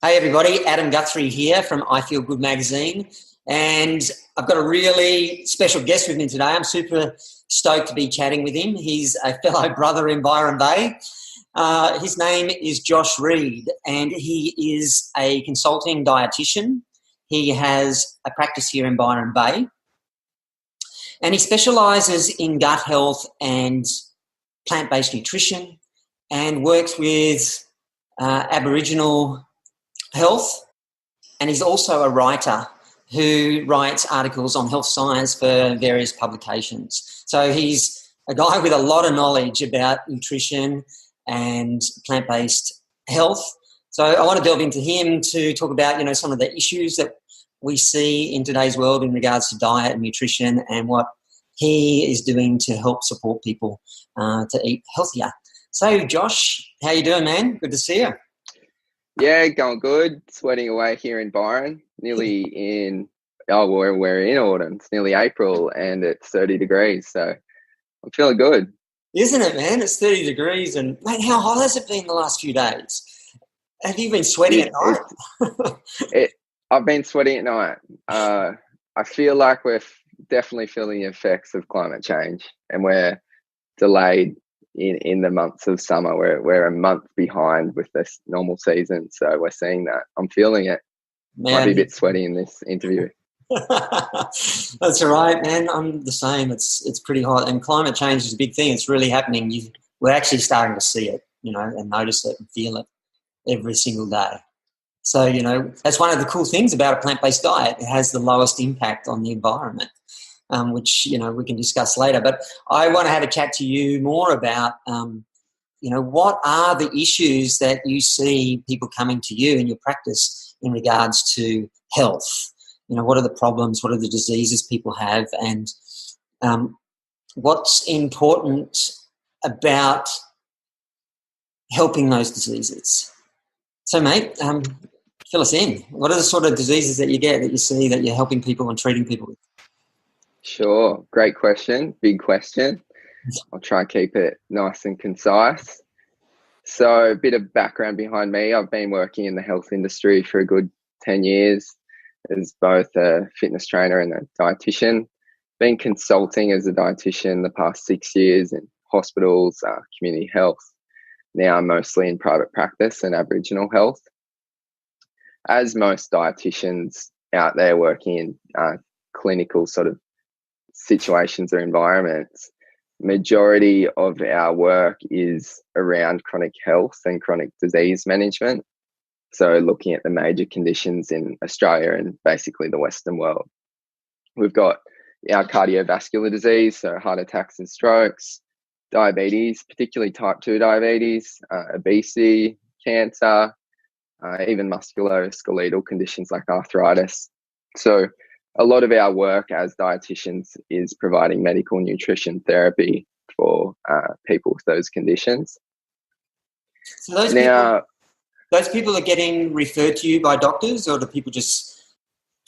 Hey everybody, Adam Guthrie here from I Feel Good magazine, and I've got a really special guest with me today. I'm super stoked to be chatting with him. He's a fellow brother in Byron Bay. His name is Josh Reed, and he is a consulting dietitian. He has a practice here in Byron Bay, and he specialises in gut health and plant-based nutrition, and works with Aboriginal Health, and he's also a writer who writes articles on health science for various publications. So he's a guy with a lot of knowledge about nutrition and plant-based health. So I want to delve into him to talk about, some of the issues that we see in today's world in regards to diet and nutrition, and what he is doing to help support people to eat healthier. So Josh, how you doing, man? Good to see you. Yeah, going good. Sweating away here in Byron. We're in autumn. It's nearly April and it's 30 degrees. So I'm feeling good. Isn't it, man? It's 30 degrees. And, mate, how hot has it been the last few days? Have you been sweating at night? I've been sweating at night. I feel like we're definitely feeling the effects of climate change, and we're delayed in the months of summer. We're a month behind with this normal season, so we're seeing that. I'm feeling it. Man. Might be a bit sweaty in this interview. That's all right, man. I'm the same. It's pretty hot, and climate change is a big thing. It's really happening. We're actually starting to see it, and notice it and feel it every single day. So, that's one of the cool things about a plant-based diet. It has the lowest impact on the environment. Which, we can discuss later. But I want to have a chat to you more about, what are the issues that you see people coming to you in your practice in regards to health? What are the problems? What are the diseases people have? And what's important about helping those diseases? So, mate, fill us in. What are the sort of diseases that you get, that you see, that you're helping people and treating people with? Sure. Great question. Big question. I'll try and keep it nice and concise. So a bit of background behind me. I've been working in the health industry for a good 10 years as both a fitness trainer and a dietitian. Been consulting as a dietitian the past 6 years in hospitals, community health. Now I'm mostly in private practice and Aboriginal health. As most dietitians out there working in clinical sort of situations or environments, majority of our work is around chronic health and chronic disease management. So looking at the major conditions in Australia and basically the Western world. We've got our cardiovascular disease, so heart attacks and strokes, diabetes, particularly type 2 diabetes, obesity, cancer, even musculoskeletal conditions like arthritis. So a lot of our work as dietitians is providing medical nutrition therapy for people with those conditions. So those people are getting referred to you by doctors, or do people just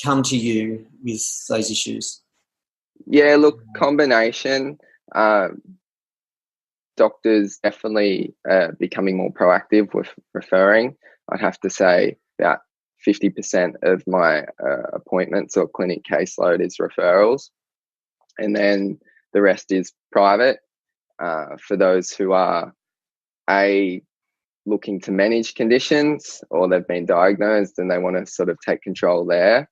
come to you with those issues? Yeah, look, combination. Doctors definitely becoming more proactive with referring. I'd have to say about 50% of my appointments or clinic caseload is referrals, and then the rest is private for those who are looking to manage conditions, or they've been diagnosed and they want to sort of take control there,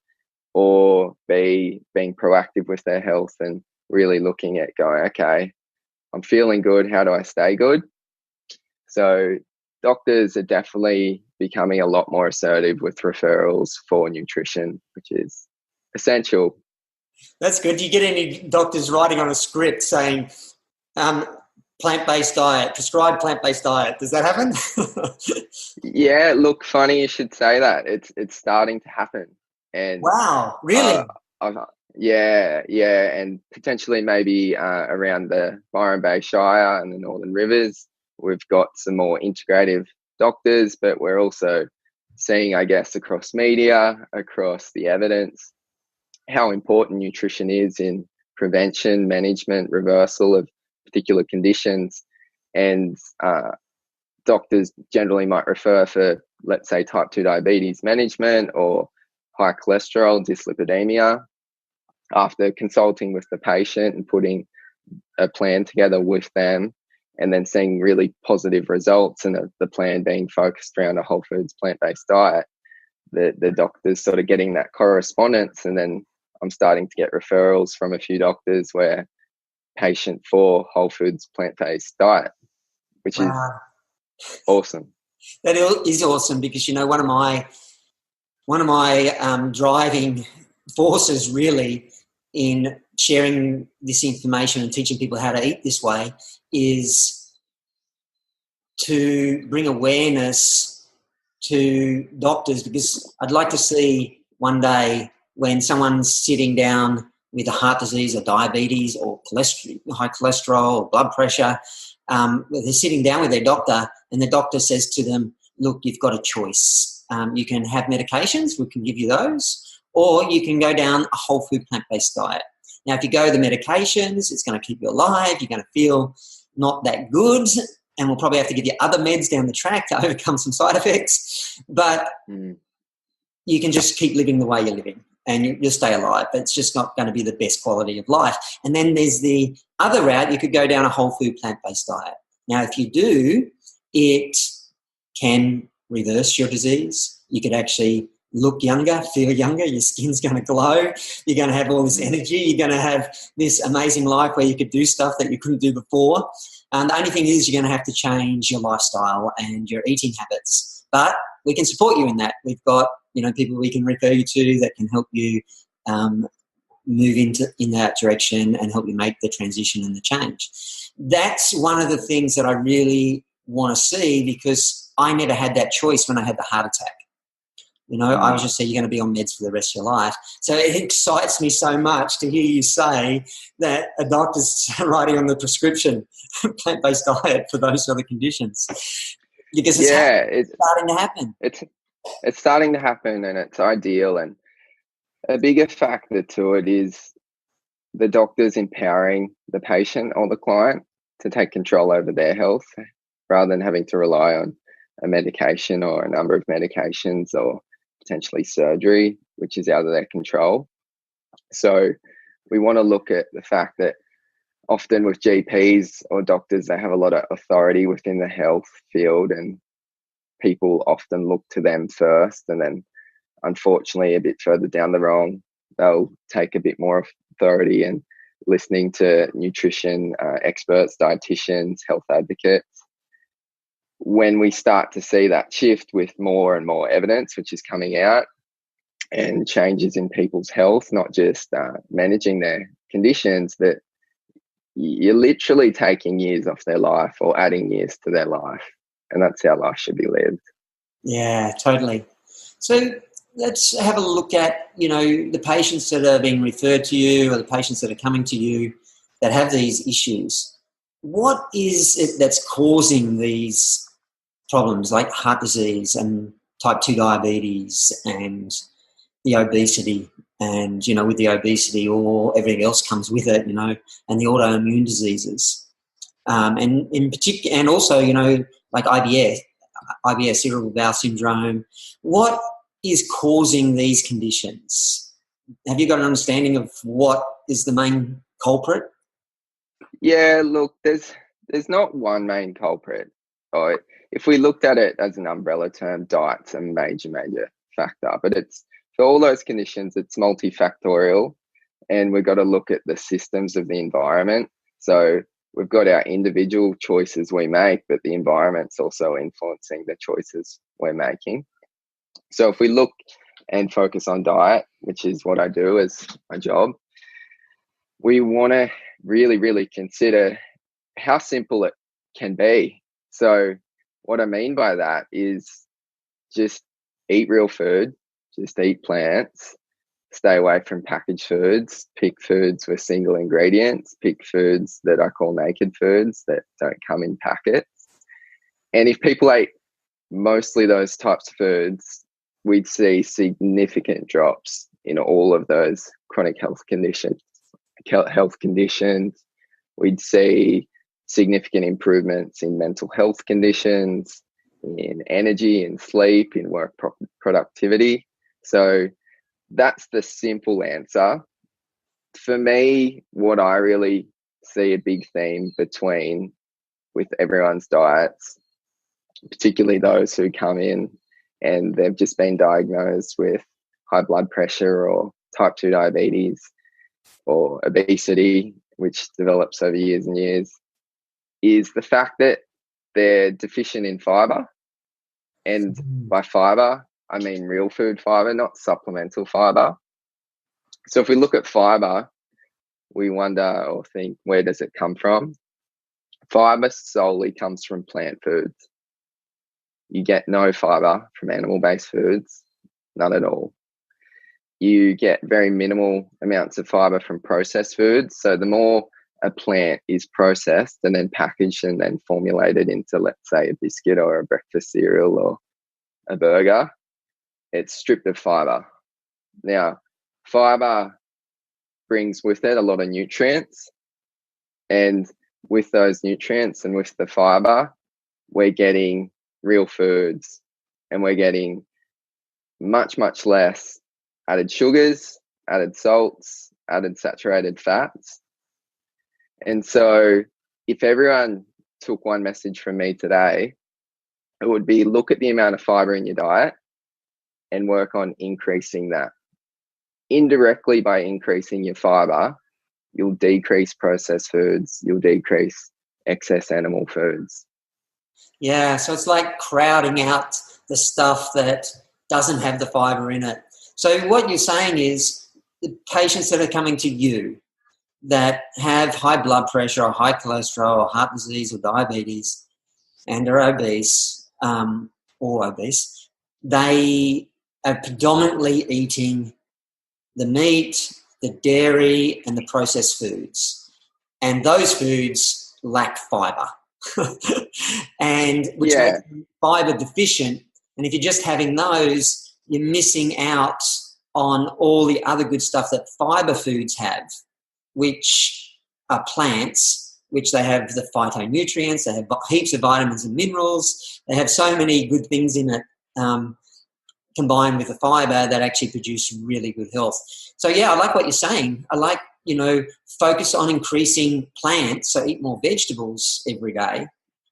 or being proactive with their health and really looking at going, okay, I'm feeling good, how do I stay good? So doctors are definitely becoming a lot more assertive with referrals for nutrition, which is essential. That's good. Do you get any doctors writing on a script saying plant-based diet, prescribed plant-based diet? Does that happen? Yeah, look, funny you should say that. It's starting to happen. And wow, really? Yeah, and potentially maybe around the Byron Bay Shire and the Northern Rivers, we've got some more integrative doctors, but we're also seeing, I guess, across media, across the evidence, how important nutrition is in prevention, management, reversal of particular conditions. And doctors generally might refer for let's say type 2 diabetes management or high cholesterol, dyslipidemia. After consulting with the patient and putting a plan together with them, and then seeing really positive results, and the plan being focused around a whole foods plant-based diet, the doctors sort of getting that correspondence, and then I'm starting to get referrals from a few doctors where patient for whole foods plant-based diet, which is awesome. That is awesome, because one of my driving forces really in sharing this information and teaching people how to eat this way is to bring awareness to doctors, because I'd like to see one day when someone's sitting down with a heart disease or diabetes or high cholesterol or blood pressure, they're sitting down with their doctor and the doctor says to them, look, you've got a choice. You can have medications, we can give you those, or you can go down a whole food plant-based diet. Now, if you go the medications, it's going to keep you alive, you're going to feel not that good, and we'll probably have to give you other meds down the track to overcome some side effects, but you can just keep living the way you're living and you'll stay alive, but it's just not going to be the best quality of life. And then there's the other route, you could go down a whole food plant-based diet. Now, if you do, it can reverse your disease. You could actually look younger, feel younger, your skin's going to glow, you're going to have all this energy, you're going to have this amazing life where you could do stuff that you couldn't do before. And the only thing is you're going to have to change your lifestyle and your eating habits. But we can support you in that. We've got, people we can refer you to that can help you move in that direction and help you make the transition and the change. That's one of the things that I really want to see, because I never had that choice when I had the heart attack. I was just saying, you're going to be on meds for the rest of your life. So it excites me so much to hear you say that a doctor's writing on the prescription plant-based diet for those other conditions. Because it's starting to happen. It's starting to happen, and it's ideal. And a bigger factor to it is the doctor's empowering the patient or the client to take control over their health, rather than having to rely on a medication or a number of medications or potentially surgery, which is out of their control. So we want to look at the fact that often with GPs or doctors, they have a lot of authority within the health field, and people often look to them first, and then unfortunately a bit further down the road, they'll take a bit more authority and listening to nutrition experts, dietitians, health advocates. When we start to see that shift with more and more evidence which is coming out, and changes in people's health, not just managing their conditions, that you're literally taking years off their life or adding years to their life, and that's how life should be lived. Yeah, totally. So let's have a look at, the patients that are being referred to you, or the patients that are coming to you that have these issues. What is it that's causing these problems, like heart disease and type 2 diabetes and the obesity, and with the obesity or everything else comes with it, and the autoimmune diseases, and in particular, and also like IBS, irritable bowel syndrome. What is causing these conditions? Have you got an understanding of what is the main culprit? Yeah, look, there's not one main culprit. If we looked at it as an umbrella term, diet's a major factor, but it's, for all those conditions, it's multifactorial, and we've got to look at the systems of the environment. So we've got our individual choices we make, but the environment's also influencing the choices we're making. So if we look and focus on diet, which is what I do as my job, we want to really, really consider how simple it can be. So what I mean by that is just eat real food, just eat plants, stay away from packaged foods, pick foods with single ingredients, pick foods that I call naked foods that don't come in packets. And if people ate mostly those types of foods, we'd see significant drops in all of those chronic health conditions. We'd see significant improvements in mental health conditions, in energy, in sleep, in work productivity. So that's the simple answer. For me, what I really see a big theme with everyone's diets, particularly those who come in and they've just been diagnosed with high blood pressure or type 2 diabetes or obesity, which develops over years and years, is the fact that they're deficient in fiber. And by fiber, I mean real food fiber, not supplemental fiber. So if we look at fiber, we wonder or think, where does it come from? Fiber solely comes from plant foods. You get no fiber from animal-based foods, none at all. You get very minimal amounts of fiber from processed foods. So the more a plant is processed and then packaged and then formulated into, let's say, a biscuit or a breakfast cereal or a burger, it's stripped of fiber. Now, fiber brings with it a lot of nutrients, and with those nutrients and with the fiber, we're getting real foods, and we're getting much, much less added sugars, added salts, added saturated fats. And so if everyone took one message from me today, it would be look at the amount of fiber in your diet and work on increasing that. Indirectly, by increasing your fiber, you'll decrease processed foods, you'll decrease excess animal foods. Yeah, so it's like crowding out the stuff that doesn't have the fiber in it. So what you're saying is the patients that are coming to you that have high blood pressure or high cholesterol or heart disease or diabetes and are obese, they are predominantly eating the meat, the dairy, and the processed foods. And those foods lack fiber. And which makes them fiber deficient. And if you're just having those, you're missing out on all the other good stuff that fiber foods have, which are plants, which they have the phytonutrients, they have heaps of vitamins and minerals, they have so many good things in it, combined with the fiber that actually produce really good health. So yeah, I like what you're saying. I like, focus on increasing plants, so eat more vegetables every day,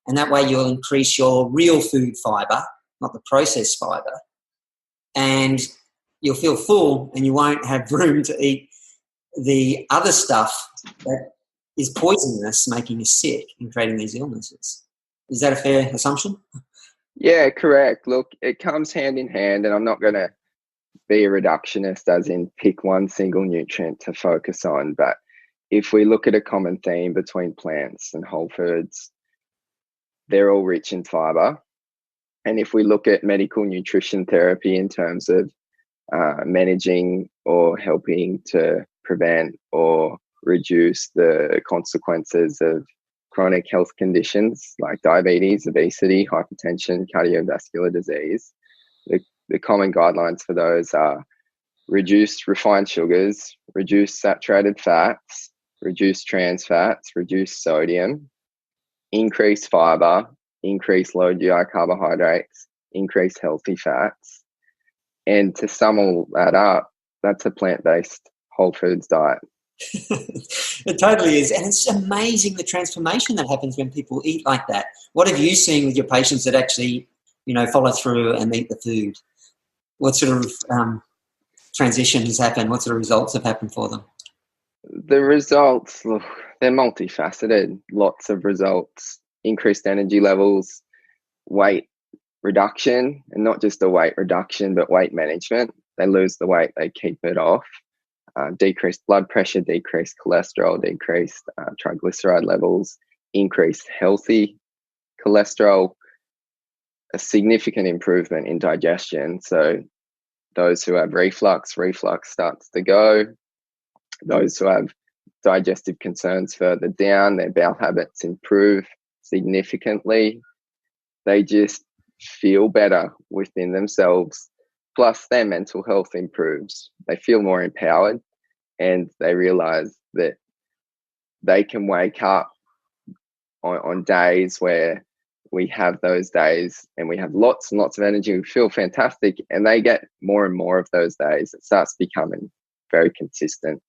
and that way you'll increase your real food fiber, not the processed fiber, and you'll feel full and you won't have room to eat the other stuff that is poisonous, making you sick and creating these illnesses. Is that a fair assumption? Yeah, correct. Look, it comes hand in hand, and I'm not going to be a reductionist as in pick one single nutrient to focus on. But if we look at a common theme between plants and whole foods, they're all rich in fiber. And if we look at medical nutrition therapy in terms of managing or helping to prevent or reduce the consequences of chronic health conditions like diabetes, obesity, hypertension, cardiovascular disease, the common guidelines for those are reduce refined sugars, reduce saturated fats, reduce trans fats, reduce sodium, increase fiber, increase low GI carbohydrates, increase healthy fats. And to sum all that up, that's a plant-based whole foods diet. It totally is. And it's amazing the transformation that happens when people eat like that. What have you seen with your patients that actually, follow through and eat the food? What sort of transition has happened? What sort of results have happened for them? The results, look, they're multifaceted. Lots of results. Increased energy levels, weight reduction, and not just the weight reduction, but weight management. They lose the weight, they keep it off. Decreased blood pressure, decreased cholesterol, decreased triglyceride levels, increased healthy cholesterol, a significant improvement in digestion. So those who have reflux starts to go. Those who have digestive concerns further down, their bowel habits improve significantly. They just feel better within themselves. Plus, their mental health improves. They feel more empowered, and they realize that they can wake up on days where we have those days and we have lots and lots of energy. We feel fantastic, and they get more and more of those days. It starts becoming very consistent.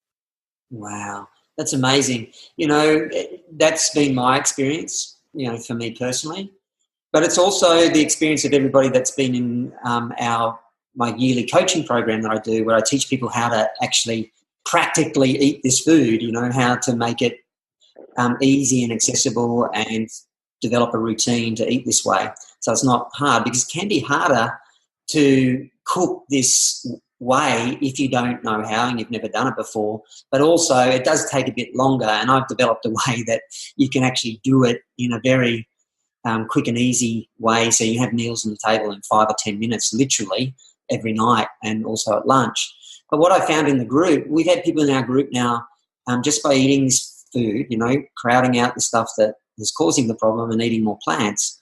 Wow, that's amazing. You know, that's been my experience, you know, for me personally. But it's also the experience of everybody that's been in my yearly coaching program that I do, where I teach people how to actually practically eat this food, you know, how to make it easy and accessible and develop a routine to eat this way. So it's not hard, because it can be harder to cook this way if you don't know how and you've never done it before. But also it does take a bit longer, and I've developed a way that you can actually do it in a very quick and easy way. So you have meals on the table in 5 or 10 minutes, literally, every night, and also at lunch. But what I found in the group, we've had people in our group now, just by eating this food, you know, crowding out the stuff that is causing the problem and eating more plants,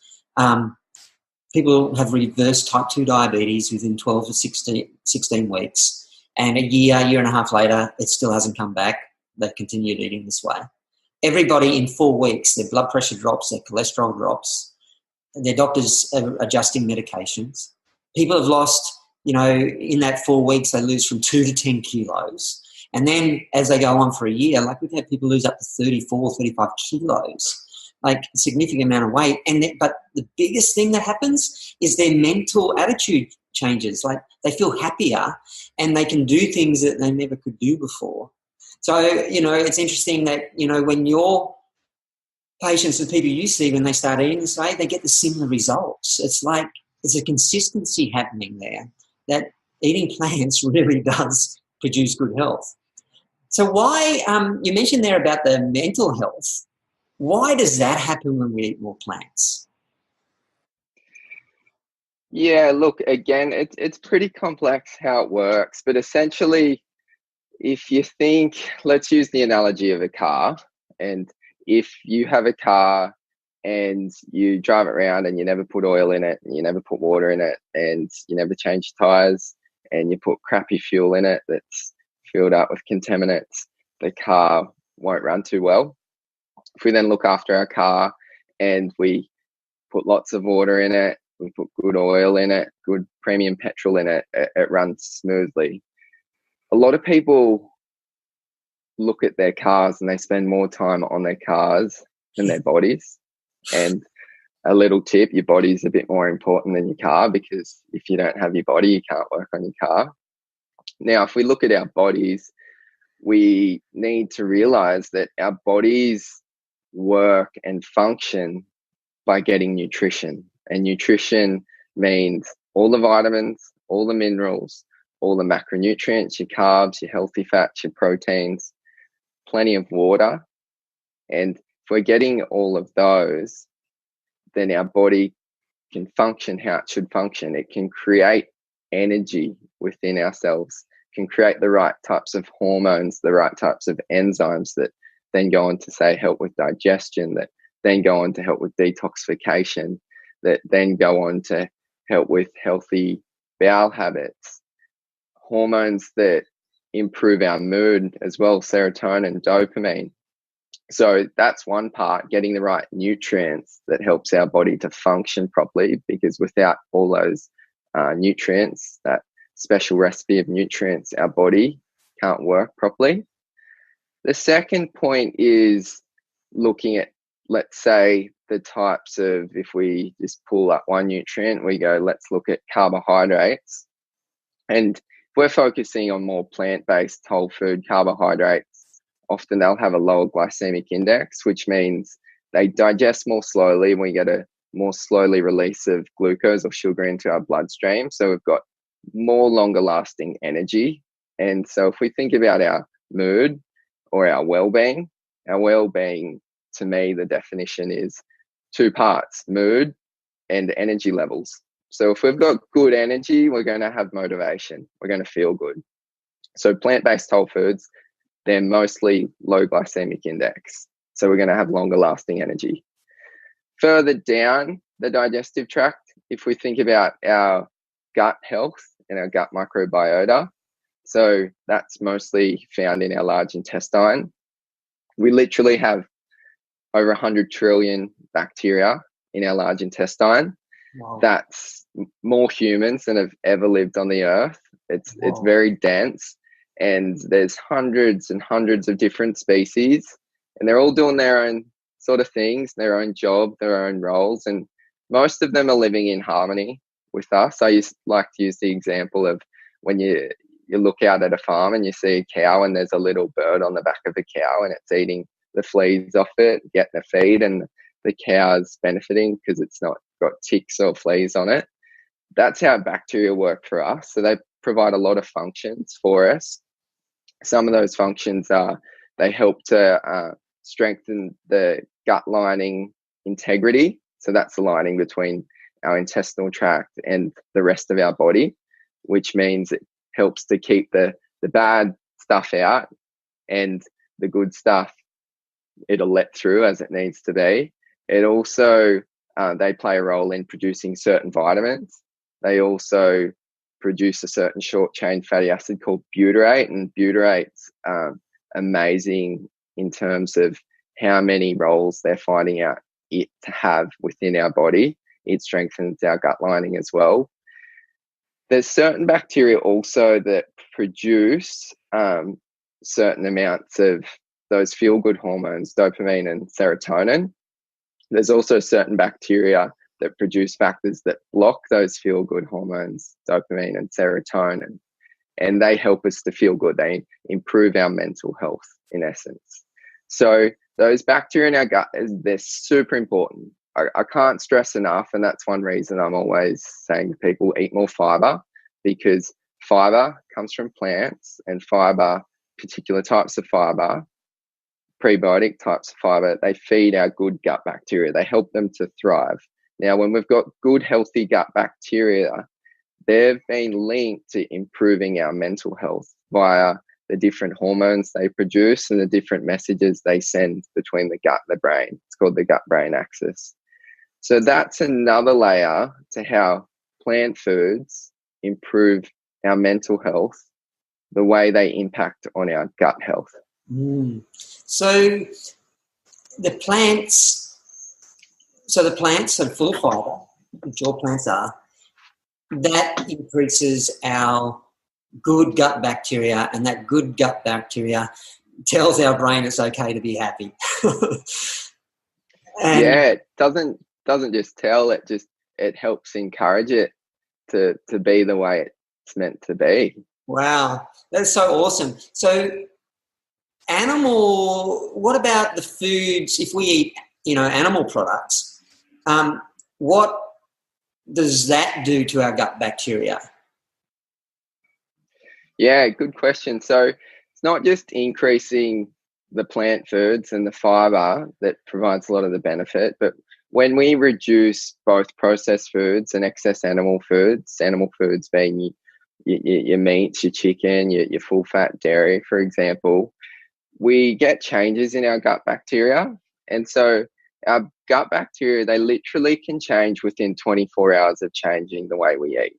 people have reversed type 2 diabetes within 12 to 16 weeks. And a year and a half later, it still hasn't come back. They've continued eating this way. Everybody in 4 weeks, their blood pressure drops, their cholesterol drops, their doctors are adjusting medications. People have lost, you know, in that 4 weeks, they lose from 2 to 10 kilos. And then as they go on for a year, like we've had people lose up to 34, 35 kilos, like a significant amount of weight. But the biggest thing that happens is their mental attitude changes. Like they feel happier and they can do things that they never could do before. So, you know, it's interesting that, you know, when your patients, the people you see, when they start eating this way, they get the similar results. It's like there's a consistency happening there, that eating plants really does produce good health. So why, you mentioned there about the mental health. Why does that happen when we eat more plants? Yeah, look, again, it's pretty complex how it works, but essentially, if you think, let's use the analogy of a car, and if you have a car and you drive it around and you never put oil in it, and you never put water in it, and you never change tires, and you put crappy fuel in it that's filled up with contaminants, the car won't run too well. If we then look after our car and we put lots of water in it, we put good oil in it, good premium petrol in it, it runs smoothly. A lot of people look at their cars and they spend more time on their cars than their bodies. And a little tip, your body is a bit more important than your car, because if you don't have your body, you can't work on your car. Now, if we look at our bodies, we need to realize that our bodies work and function by getting nutrition. And nutrition means all the vitamins, all the minerals, all the macronutrients, your carbs, your healthy fats, your proteins, plenty of water. And if we're getting all of those, then our body can function how it should function. It can create energy within ourselves, can create the right types of hormones, the right types of enzymes that then go on to, say, help with digestion, that then go on to help with detoxification, that then go on to help with healthy bowel habits, hormones that improve our mood as well, serotonin, dopamine. So that's one part, getting the right nutrients that helps our body to function properly, because without all those nutrients, that special recipe of nutrients, our body can't work properly. The second point is looking at, let's say, the types of, if we just pull up one nutrient, we go, let's look at carbohydrates. And if we're focusing on more plant-based whole food carbohydrates, often they'll have a lower glycemic index, which means they digest more slowly, and we get a more slowly release of glucose or sugar into our bloodstream. So we've got more longer lasting energy. And so if we think about our mood or our well-being, to me, the definition is two parts, mood and energy levels. So if we've got good energy, we're going to have motivation. We're going to feel good. So plant-based whole foods, they're mostly low glycemic index. So we're going to have longer lasting energy. Further down the digestive tract, if we think about our gut health and our gut microbiota, so that's mostly found in our large intestine. We literally have over 100 trillion bacteria in our large intestine. Wow. That's more humans than have ever lived on the earth. It's very dense, and there's hundreds and hundreds of different species, and they're all doing their own sort of things, their own job, their own roles, and most of them are living in harmony with us. I like to use the example of when you look out at a farm and you see a cow and there's a little bird on the back of the cow and it's eating the fleas off it, getting the feed, and the cow's benefiting because it's not got ticks or fleas on it. That's how bacteria work for us. So they provide a lot of functions for us. Some of those functions are they help to strengthen the gut lining integrity. So that's the lining between our intestinal tract and the rest of our body, which means it helps to keep the bad stuff out, and the good stuff it'll let through as it needs to be. It also, they play a role in producing certain vitamins. They also produce a certain short chain fatty acid called butyrate, and butyrate's amazing in terms of how many roles they're finding out it to have within our body. It strengthens our gut lining as well. There's certain bacteria also that produce certain amounts of those feel-good hormones, dopamine and serotonin. There's also certain bacteria that produce factors that block those feel-good hormones, dopamine and serotonin, and they help us to feel good. They improve our mental health, in essence. So those bacteria in our gut, they're super important. I can't stress enough, and that's one reason I'm always saying to people, eat more fiber, because fiber comes from plants, and fiber, particular types of fiber, prebiotic types of fiber, they feed our good gut bacteria. They help them to thrive. Now, when we've got good, healthy gut bacteria, they've been linked to improving our mental health via the different hormones they produce and the different messages they send between the gut and the brain. It's called the gut-brain axis. So that's another layer to how plant foods improve our mental health, the way they impact on our gut health. So the plants are full of fibre, which all plants are. That increases our good gut bacteria, and that good gut bacteria tells our brain it's okay to be happy. Yeah, it doesn't just tell, it helps encourage it to be the way it's meant to be. Wow, that's so awesome. So what about the foods, if we eat, animal products, what does that do to our gut bacteria? Yeah, good question. So it's not just increasing the plant foods and the fiber that provides a lot of the benefit, but when we reduce both processed foods and excess animal foods being your meats, your chicken, your full-fat dairy, for example, we get changes in our gut bacteria. And so our gut bacteria, they literally can change within 24 hours of changing the way we eat.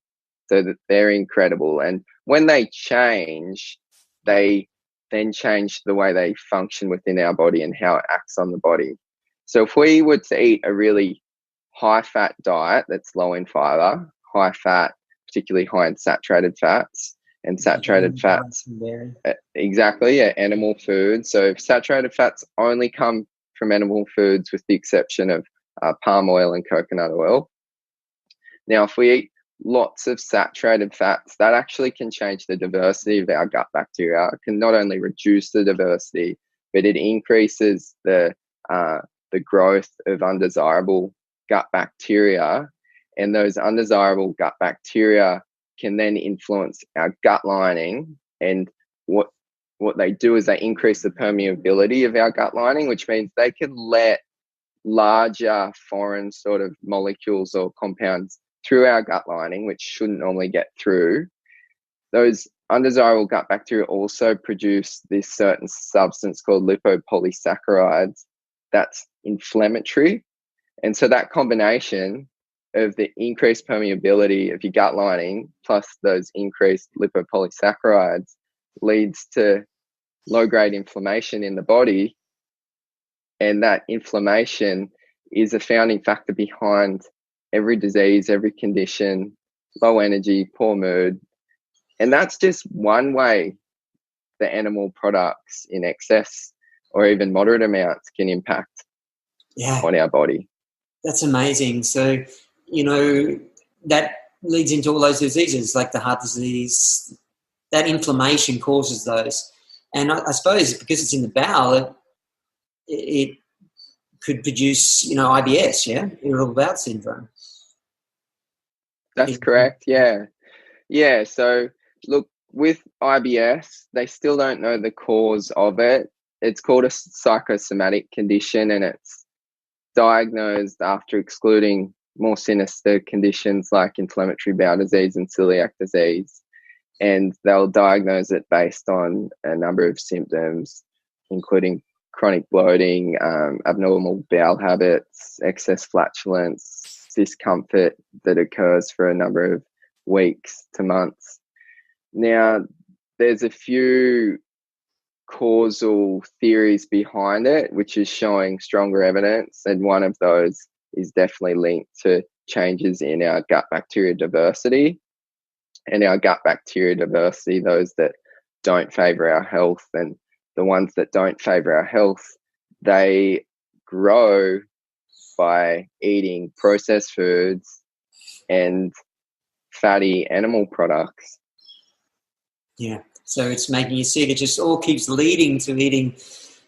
So that they're incredible. And when they change, they then change the way they function within our body and how it acts on the body. So if we were to eat a really high-fat diet that's low in fiber, high fat, particularly high in saturated fats, and saturated fats, exactly, animal foods. So saturated fats only come from animal foods with the exception of palm oil and coconut oil. Now, if we eat lots of saturated fats, that actually can change the diversity of our gut bacteria. It can not only reduce the diversity, but it increases the growth of undesirable gut bacteria. And those undesirable gut bacteria can then influence our gut lining. And what they do is they increase the permeability of our gut lining, which means they can let larger foreign sort of molecules or compounds through our gut lining, which shouldn't normally get through. Those undesirable gut bacteria also produce this certain substance called lipopolysaccharides that's inflammatory. And so that combination of the increased permeability of your gut lining plus those increased lipopolysaccharides leads to low-grade inflammation in the body. And that inflammation is a founding factor behind every disease, every condition, low energy, poor mood. And that's just one way the animal products in excess or even moderate amounts can impact on our body. That's amazing. So, that leads into all those diseases like the heart disease. That inflammation causes those. And I suppose because it's in the bowel, it could produce, IBS, irritable bowel syndrome. That's correct, yeah. Yeah, so look, with IBS, they still don't know the cause of it. It's called a psychosomatic condition, and it's diagnosed after excluding more sinister conditions like inflammatory bowel disease and celiac disease. And they'll diagnose it based on a number of symptoms, including chronic bloating, abnormal bowel habits, excess flatulence, discomfort that occurs for a number of weeks to months. Now, there's a few causal theories behind it, which is showing stronger evidence. And one of those is definitely linked to changes in our gut bacteria diversity. And our gut bacteria diversity, those that don't favour our health, and the ones that don't favour our health, they grow by eating processed foods and fatty animal products. Yeah. So it's making you sick. It just all keeps leading to eating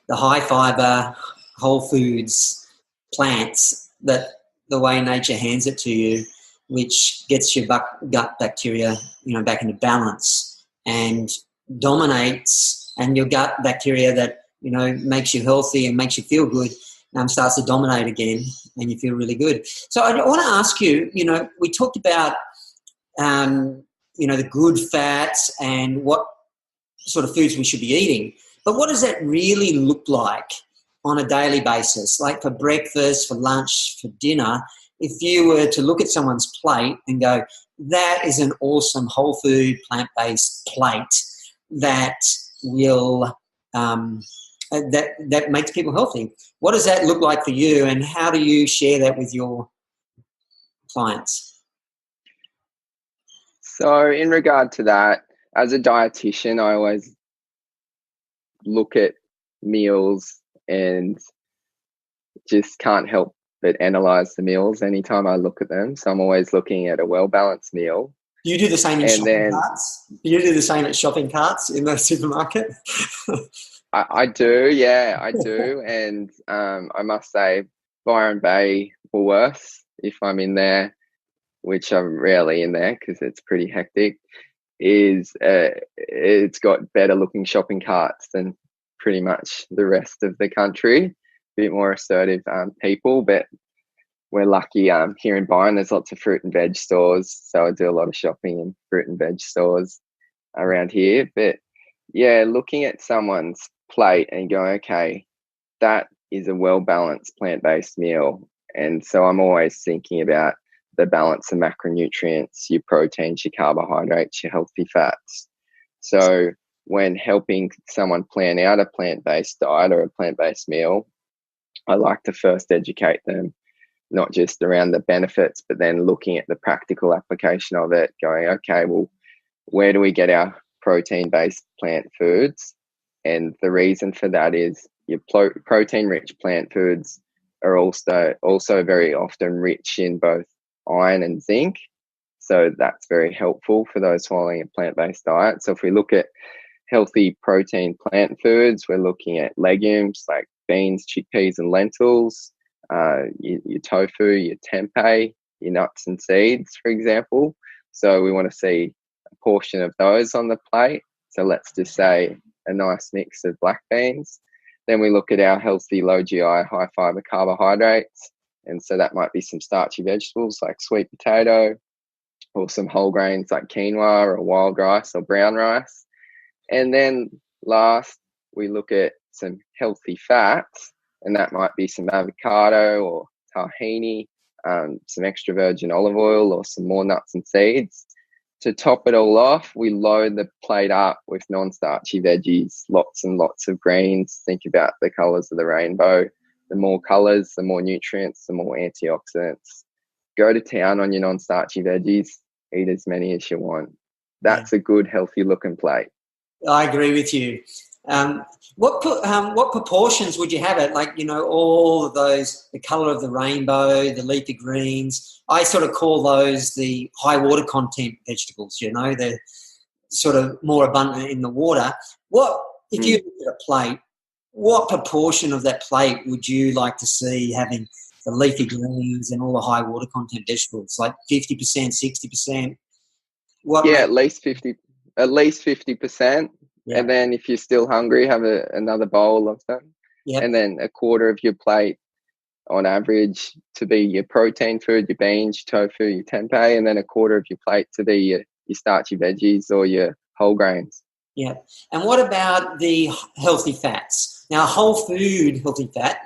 the high fiber, whole foods, plants, that the way nature hands it to you, which gets your gut bacteria, back into balance and dominates, and your gut bacteria that, makes you healthy and makes you feel good, starts to dominate again, and you feel really good. So I want to ask you, we talked about, the good fats and what sort of foods we should be eating. But what does that really look like on a daily basis? Like for breakfast, for lunch, for dinner, if you were to look at someone's plate and go, that is an awesome whole food, plant-based plate that will that makes people healthy. What does that look like for you, and how do you share that with your clients? So in regard to that, as a dietitian, I always look at meals and just can't help but analyze the meals anytime I look at them. So I'm always looking at a well-balanced meal. Do you do the same in shopping carts? Do you do the same at shopping carts in the supermarket? I do, yeah, I do. And I must say, Byron Bay Woolworths, if I'm in there, which I'm rarely in there because it's pretty hectic, is it's got better looking shopping carts than pretty much the rest of the country. A bit more assertive people, but we're lucky here in Byron. There's lots of fruit and veg stores, so I do a lot of shopping in fruit and veg stores around here. But yeah, looking at someone's plate and going, okay, that is a well-balanced plant-based meal. And so I'm always thinking about the balance of macronutrients, your proteins, your carbohydrates, your healthy fats. So when helping someone plan out a plant-based diet or a plant-based meal, I like to first educate them, not just around the benefits, but then looking at the practical application of it, going, okay, well, where do we get our protein-based plant foods? And the reason for that is your protein-rich plant foods are also very often rich in both iron and zinc. So that's very helpful for those following a plant-based diet. So if we look at healthy protein plant foods, we're looking at legumes like beans, chickpeas, and lentils, your tofu, your tempeh, your nuts and seeds, for example. So we want to see a portion of those on the plate. So let's just say a nice mix of black beans. Then we look at our healthy, low GI, high fiber carbohydrates. And so that might be some starchy vegetables like sweet potato, or some whole grains like quinoa or wild rice or brown rice. And then last, we look at some healthy fats, and that might be some avocado or tahini, some extra virgin olive oil, or some more nuts and seeds. To top it all off, we load the plate up with non-starchy veggies, lots and lots of greens. Think about the colours of the rainbow, The more colours, the more nutrients, the more antioxidants. Go to town on your non-starchy veggies. Eat as many as you want. That's a good, healthy looking plate. I agree with you. What proportions would you have it? Like, all of those, the colour of the rainbow, the leafy greens. I sort of call those the high water content vegetables. They're sort of more abundant in the water. If you look at a plate, what proportion of that plate would you like to see having the leafy greens and all the high water content vegetables? Like 50%, 60%? At least 50%. Yeah. And then if you're still hungry, have another bowl of them. Yep. And then a quarter of your plate on average to be your protein food, your beans, your tofu, your tempeh, and then a quarter of your plate to be your starchy veggies or your whole grains. Yeah. And what about the healthy fats? Now, a whole food healthy fat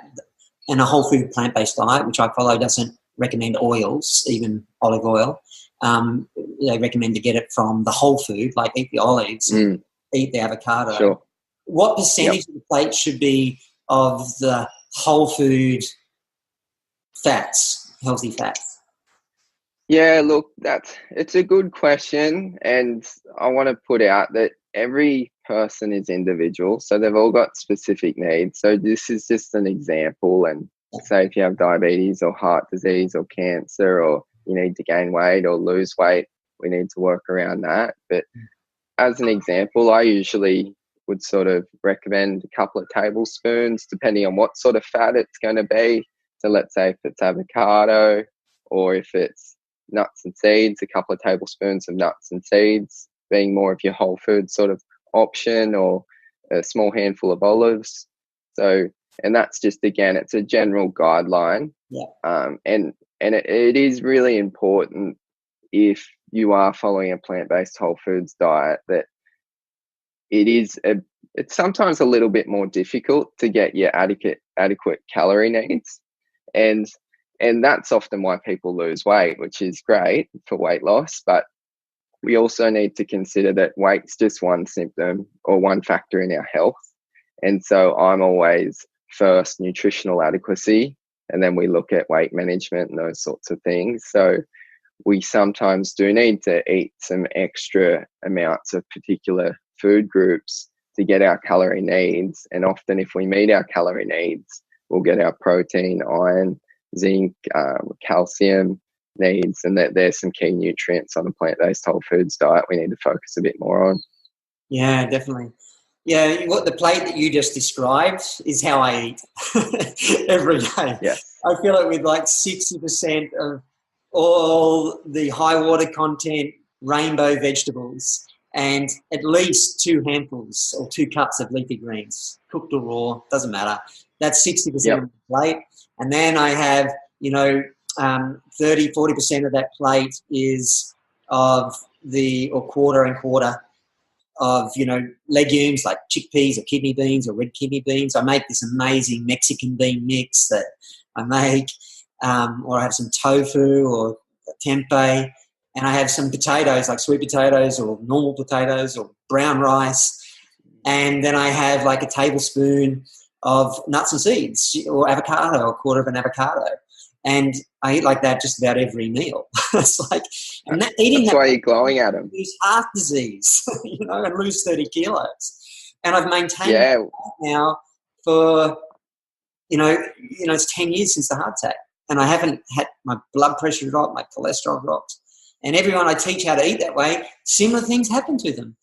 and a whole food plant-based diet, which I follow, doesn't recommend oils, even olive oil. They recommend to get it from the whole food, like eat the olives, eat the avocado. Sure. What percentage of the plate should be of the whole food fats, healthy fats? Yeah, look, it's a good question, and I want to put out that every person is individual, so they've all got specific needs. So this is just an example, and say if you have diabetes or heart disease or cancer, or you need to gain weight or lose weight, we need to work around that. But as an example, I usually would sort of recommend a couple of tablespoons, depending on what sort of fat it's going to be. So let's say if it's avocado, or if it's nuts and seeds, a couple of tablespoons of nuts and seeds being more of your whole food sort of option, or a small handful of olives. So, and that's just, again, it's a general guideline. Yeah. And it is really important, if you are following a plant-based whole foods diet, that it's sometimes a little bit more difficult to get your adequate calorie needs. And that's often why people lose weight, which is great for weight loss. But we also need to consider that weight's just one symptom or one factor in our health. And so I'm always first nutritional adequacy, and then we look at weight management and those sorts of things. So we sometimes do need to eat some extra amounts of particular food groups to get our calorie needs. And often if we meet our calorie needs, we'll get our protein, iron, zinc, calcium needs, and that there's some key nutrients on a plant-based whole foods diet we need to focus a bit more on. Yeah, definitely. Yeah, what the plate that you just described is how I eat every day. Yeah. I fill it with like 60% of all the high water content rainbow vegetables, and at least 2 handfuls or 2 cups of leafy greens, cooked or raw, doesn't matter. That's 60% of the plate. And then I have, 30, 40% of that plate is of quarter and quarter of, legumes like chickpeas or kidney beans or red kidney beans. I make this amazing Mexican bean mix that I make, or I have some tofu or tempeh, and I have some potatoes like sweet potatoes or normal potatoes or brown rice, and then I have like a tablespoon of nuts and seeds or avocado, or a quarter of an avocado. And I eat like that just about every meal. It's like, and that's why you're glowing at them. Lose heart disease, and lose 30 kilos. And I've maintained that now for, it's 10 years since the heart attack. And I haven't had my blood pressure drop, my cholesterol dropped. And everyone I teach how to eat that way, similar things happen to them.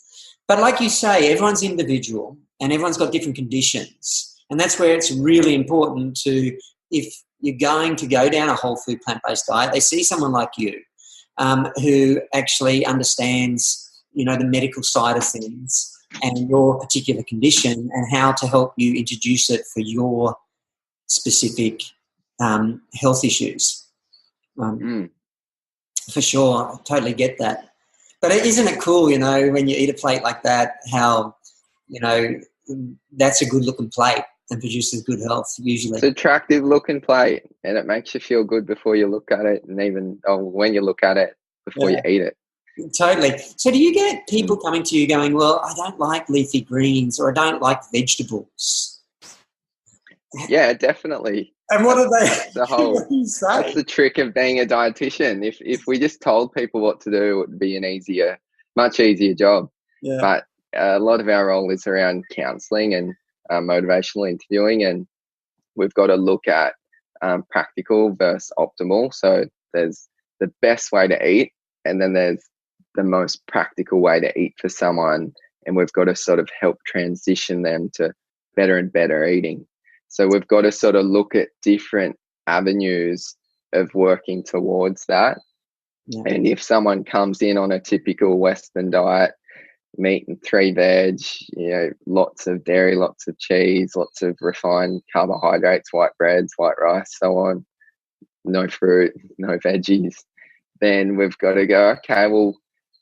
But like you say, everyone's individual and everyone's got different conditions. And that's where it's really important to, if you're going to go down a whole food plant-based diet, they see someone like you who actually understands, the medical side of things and your particular condition and how to help you introduce it for your specific health issues. For sure, I totally get that. But isn't it cool, when you eat a plate like that, how, that's a good-looking plate and produces good health usually. It's an attractive looking plate, and it makes you feel good before you look at it, and even when you look at it before you eat it. Totally. So do you get people coming to you going, well, I don't like leafy greens or I don't like vegetables? Yeah, definitely. And what do they? What do you That's say? the trick of being a dietitian. If we just told people what to do, it would be much easier job. Yeah. But a lot of our role is around counselling and motivational interviewing, and we've got to look at practical versus optimal. So there's the best way to eat, and then there's the most practical way to eat for someone, and we've got to sort of help transition them to better and better eating. So we've got to sort of look at different avenues of working towards that. Yeah. And if someone comes in on a typical Western diet, meat and 3 veg, lots of dairy, lots of cheese, lots of refined carbohydrates, white breads, white rice, so on, no fruit, no veggies, then we've got to go, okay, well,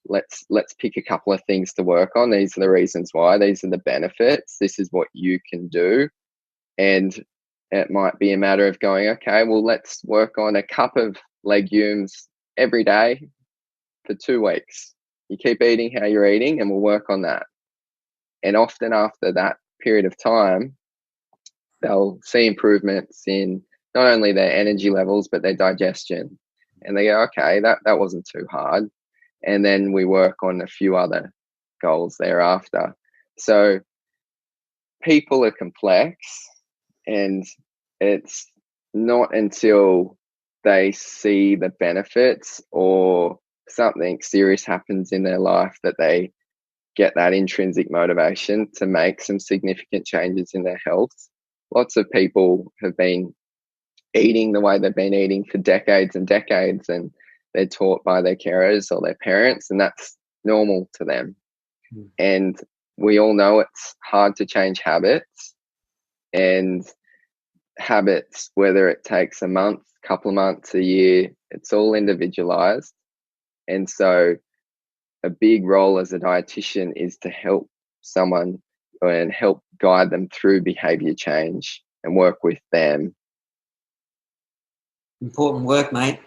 let's pick a couple of things to work on. These are the reasons why, these are the benefits, this is what you can do. And it might be a matter of going, okay, well, let's work on a cup of legumes every day for 2 weeks. You keep eating how you're eating, and we'll work on that. And often after that period of time, they'll see improvements in not only their energy levels, but their digestion. And they go, okay, that wasn't too hard. And then we work on a few other goals thereafter. So people are complex, and it's not until they see the benefits or something serious happens in their life that they get that intrinsic motivation to make some significant changes in their health. Lots of people have been eating the way they've been eating for decades and decades, and they're taught by their carers or their parents, and that's normal to them. And we all know it's hard to change habits, and habits, whether it takes a month, couple of months, a year, it's all individualized. And so a big role as a dietitian is to help someone and help guide them through behavior change and work with them. Important work, mate.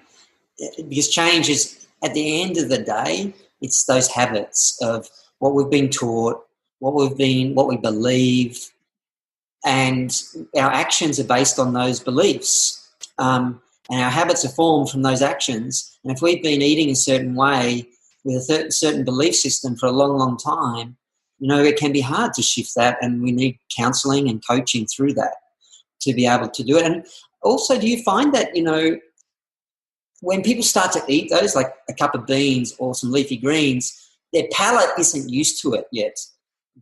Because change is, at the end of the day, it's those habits of what we've been taught, what we believe, and our actions are based on those beliefs. And our habits are formed from those actions. And if we've been eating a certain way with a certain belief system for a long, long time, it can be hard to shift that, and we need counselling and coaching through that to be able to do it. And also, do you find that, when people start to eat those, like a cup of beans or some leafy greens, their palate isn't used to it yet.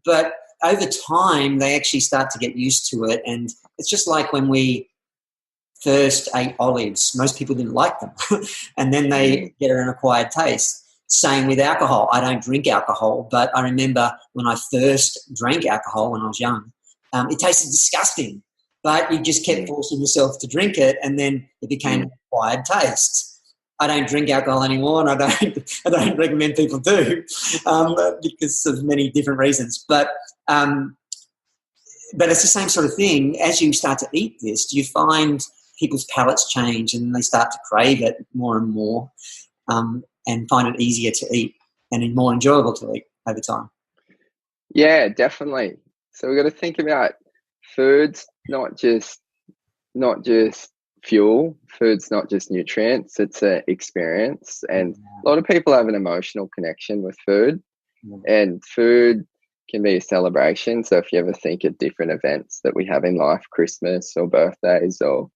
But over time, they actually start to get used to it. And it's just like when we first ate olives. Most people didn't like them. And then they get an acquired taste. Same with alcohol. I don't drink alcohol, but I remember when I first drank alcohol when I was young, it tasted disgusting. But you just kept forcing yourself to drink it, and then it became an acquired taste. I don't drink alcohol anymore, and I don't recommend people do because of many different reasons. But it's the same sort of thing. As you start to eat this, do you find people's palates change and they start to crave it more and more and find it easier to eat and more enjoyable to eat over time? Yeah, definitely. So we've got to think about food's not just fuel. Food's not just nutrients. It's an experience, and a lot of people have an emotional connection with food, and food can be a celebration. So if you ever think of different events that we have in life, Christmas or birthdays or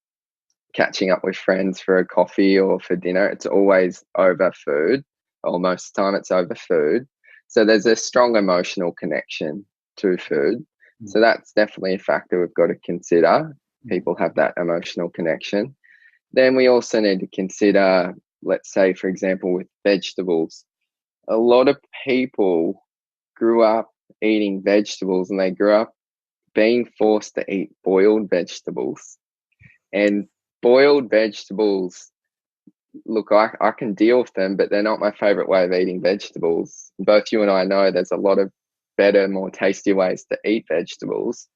catching up with friends for a coffee or for dinner, it's always over food, or most of the time it's over food. So there's a strong emotional connection to food. So that's definitely a factor we've got to consider. People have that emotional connection. Then we also need to consider, let's say, for example, with vegetables. A lot of people grew up eating vegetables, and they grew up being forced to eat boiled vegetables. And boiled vegetables, look, I can deal with them, but they're not my favorite way of eating vegetables. Both you and I know there's a lot of better, more tasty ways to eat vegetables.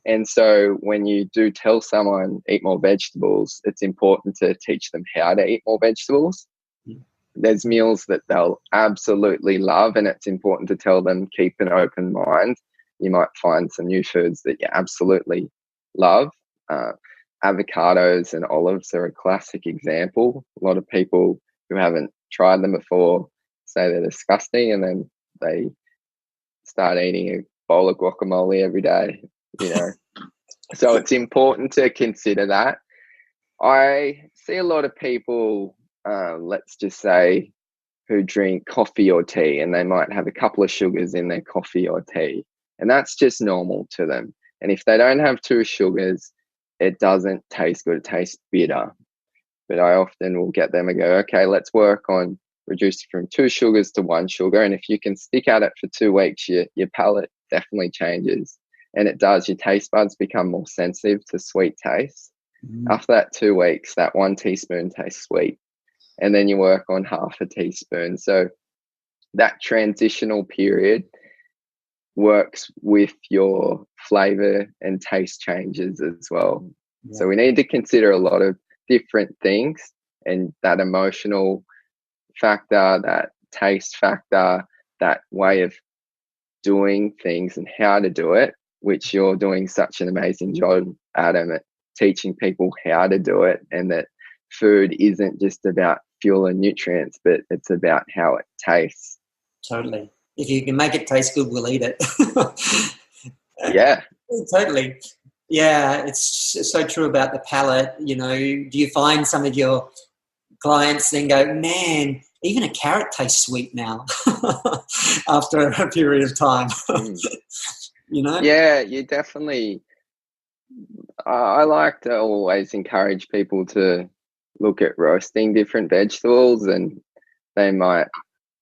And so when you do tell someone eat more vegetables, it's important to teach them how to eat more vegetables. There's meals that they'll absolutely love, and it's important to tell them keep an open mind. You might find some new foods that you absolutely love. Avocados and olives are a classic example. A lot of people who haven't tried them before say they're disgusting, and then they start eating a bowl of guacamole every day, you know. So it's important to consider that. I see a lot of people, let's just say, who drink coffee or tea, and they might have a couple of sugars in their coffee or tea, and that's just normal to them. And if they don't have 2 sugars, it doesn't taste good. It tastes bitter. But I often will get them and go, okay, let's work on reducing from 2 sugars to 1 sugar. And if you can stick at it for 2 weeks, your palate definitely changes. And it does. Your taste buds become more sensitive to sweet taste. After that 2 weeks, that 1 teaspoon tastes sweet. And then you work on half a teaspoon. So that transitional period works with your flavor and taste changes as well. Yeah. So we need to consider a lot of different things, and that emotional factor, that taste factor, that way of doing things and how to do it, which you're doing such an amazing job, Adam, at teaching people how to do it, and that food isn't just about fuel and nutrients, but it's about how it tastes. Totally. If you can make it taste good, we'll eat it. Yeah. Totally. Yeah, it's so true about the palate. You know, do you find some of your clients then go, man, even a carrot tastes sweet now after a period of time? You know? Yeah, you definitely... I like to always encourage people to look at roasting different vegetables, and they might,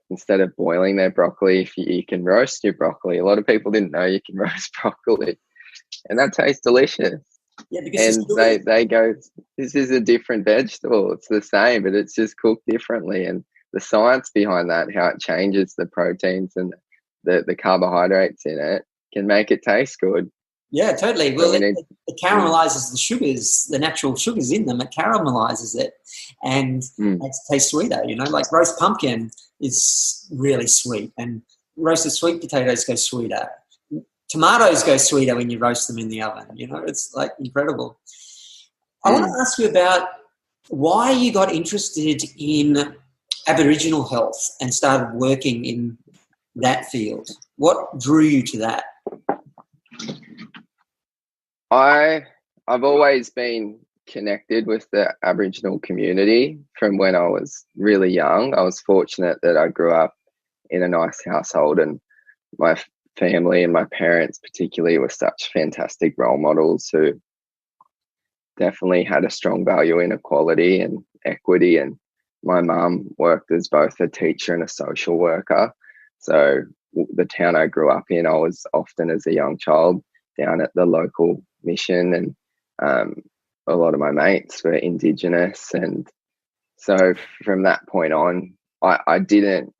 instead of boiling their broccoli, if you can roast your broccoli. A lot of people didn't know you can roast broccoli, and that tastes delicious. Yeah, because and they go, this is a different vegetable. It's the same, but it's just cooked differently. And the science behind that, how it changes the proteins and the carbohydrates in it, can make it taste good. Yeah, totally. Well, it caramelizes the sugars, the natural sugars in them. It caramelizes it and makes it taste sweeter. You know, like roast pumpkin is really sweet, and roasted sweet potatoes go sweeter. Tomatoes go sweeter when you roast them in the oven. You know, it's like incredible. I want to ask you about why you got interested in Aboriginal health and started working in that field. What drew you to that? I've always been connected with the Aboriginal community from when I was really young. I was fortunate that I grew up in a nice household, and my family and my parents particularly were such fantastic role models who definitely had a strong value in equality and equity. And my mum worked as both a teacher and a social worker. So the town I grew up in, I was often as a young child down at the local mission, and a lot of my mates were Indigenous. And so from that point on, I didn't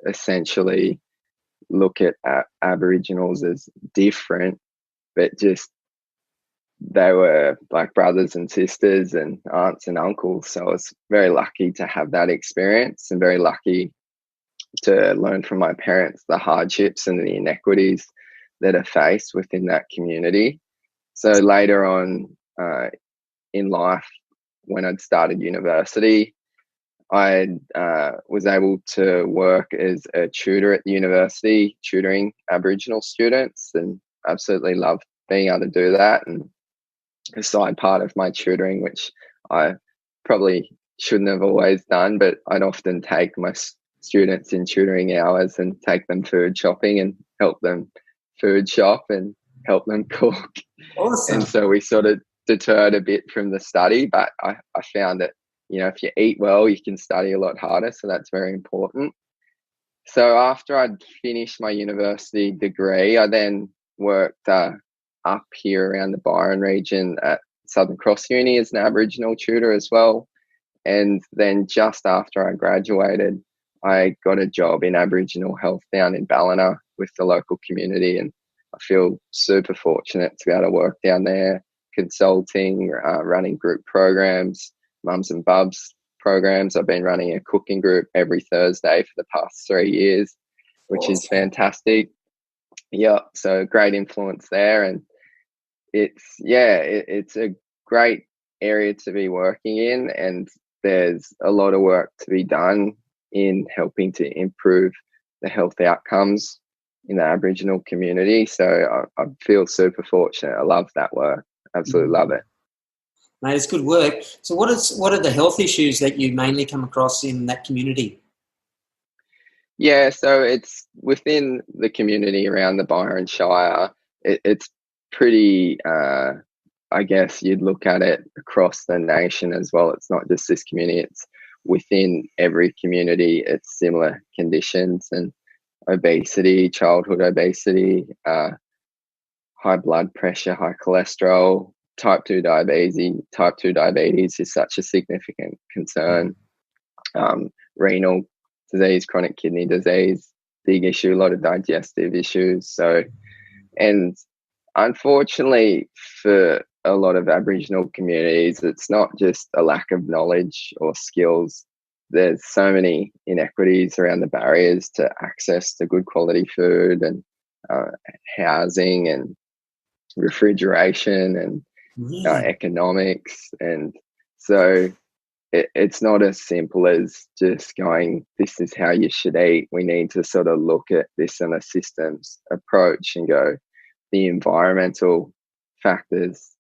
essentially look at Aboriginals as different, but just they were like brothers and sisters and aunts and uncles. So I was very lucky to have that experience, and very lucky to learn from my parents the hardships and the inequities that are faced within that community. So later on in life, when I'd started university, I was able to work as a tutor at the university, tutoring Aboriginal students, and absolutely loved being able to do that. And a side part of my tutoring, which I probably shouldn't have always done, but I'd often take my students in tutoring hours and take them food shopping and help them food shop and help them cook. Awesome. And so we sort of deterred a bit from the study, but I found that, you know, if you eat well, you can study a lot harder. So that's very important. So after I'd finished my university degree, I then worked up here around the Byron region at Southern Cross Uni as an Aboriginal tutor as well. And then just after I graduated, I got a job in Aboriginal Health down in Ballina with the local community. And I feel super fortunate to be able to work down there, consulting, running group programs, mums and bubs programs. I've been running a cooking group every Thursday for the past 3 years, which is fantastic. Yeah, so great influence there. And it's a great area to be working in, and there's a lot of work to be done in helping to improve the health outcomes in the Aboriginal community. So I feel super fortunate. I love that work. Absolutely love it. Mate, it's good work. So what are the health issues that you mainly come across in that community? Yeah, so it's within the community around the Byron Shire. It's pretty, I guess you'd look at it across the nation as well. It's not just this community, it's within every community. It's similar conditions and obesity, childhood obesity, high blood pressure, high cholesterol, type 2 diabetes. Type 2 diabetes is such a significant concern. Renal disease, chronic kidney disease, big issue, a lot of digestive issues. So, and unfortunately for a lot of Aboriginal communities, it's not just a lack of knowledge or skills. There's so many inequities around the barriers to access to good quality food and housing and refrigeration and economics. And so it's not as simple as just going, this is how you should eat. We need to sort of look at this in a systems approach and go, the environmental factors,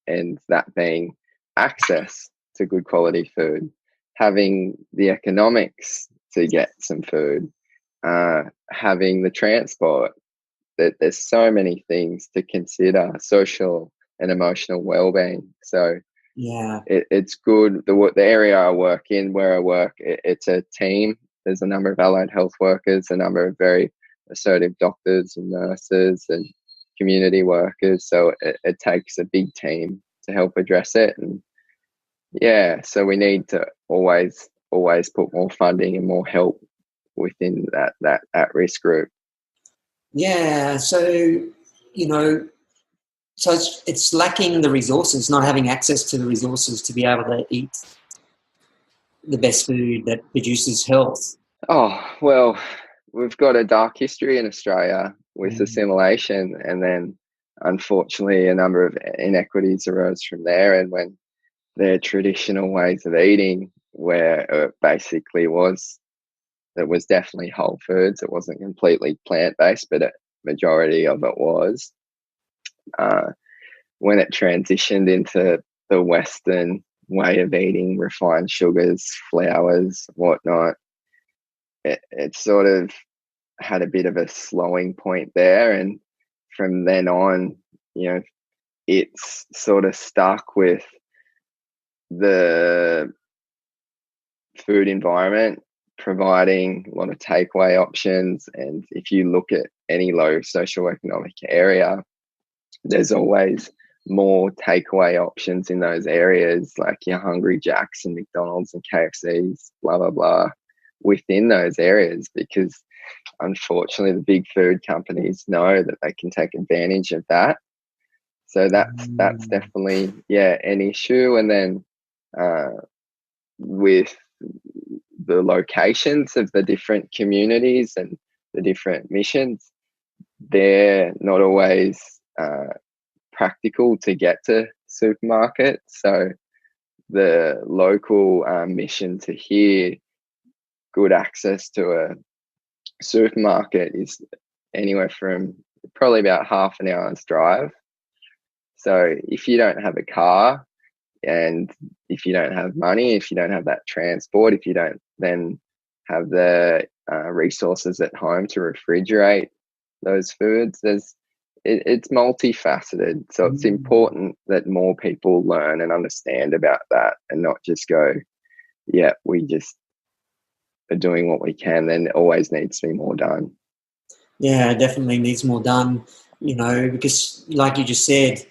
and that being access to good quality food, having the economics to get some food, having the transport. That there's so many things to consider, social and emotional well-being. So yeah, it's good. The area I work in, where I work, it's a team. There's a number of allied health workers, a number of very assertive doctors and nurses and community workers. So it takes a big team to help address it. And yeah, so we need to always put more funding and more help within that at-risk group. Yeah, so, you know, so it's lacking the resources, not having access to the resources to be able to eat the best food that produces health. Oh, well, we've got a dark history in Australia with assimilation, and then unfortunately a number of inequities arose from there. And when their traditional ways of eating, where it basically was definitely whole foods, it wasn't completely plant-based, but a majority of it was. When it transitioned into the Western way of eating, refined sugars, flours, whatnot, it sort of had a bit of a slowing point there. And from then on, it's sort of stuck with the food environment providing a lot of takeaway options. And if you look at any low socioeconomic area, there's always more takeaway options in those areas, like your Hungry Jacks and McDonald's and KFCs, blah, blah, blah, within those areas, because unfortunately the big food companies know that they can take advantage of that. So that's definitely, an issue. And then with the locations of the different communities and the different missions, they're not always practical to get to supermarkets. So the local mission to here, good access to a supermarket is anywhere from probably about half an hour's drive. So if you don't have a car, and if you don't have money, if you don't have that transport, if you don't then have the resources at home to refrigerate those foods, it's multifaceted. So it's important that more people learn and understand about that, and not just go, we just are doing what we can. Then it always needs to be more done. Yeah, it definitely needs more done, because like you just said,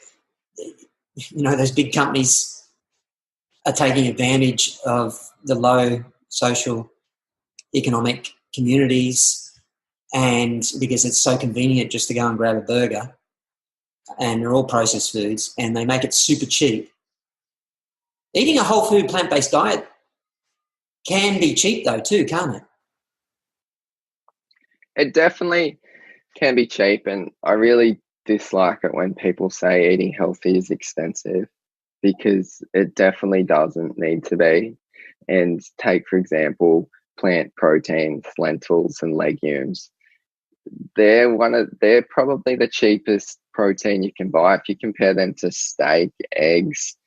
those big companies are taking advantage of the low social economic communities, and because it's so convenient just to go and grab a burger, and they're all processed foods, and they make it super cheap. Eating a whole food plant-based diet can be cheap though too, can't it? It definitely can be cheap, and I really dislike it when people say eating healthy is expensive, because it definitely doesn't need to be. And take, for example, plant proteins, lentils and legumes. They're probably the cheapest protein you can buy. If you compare them to steak, eggs,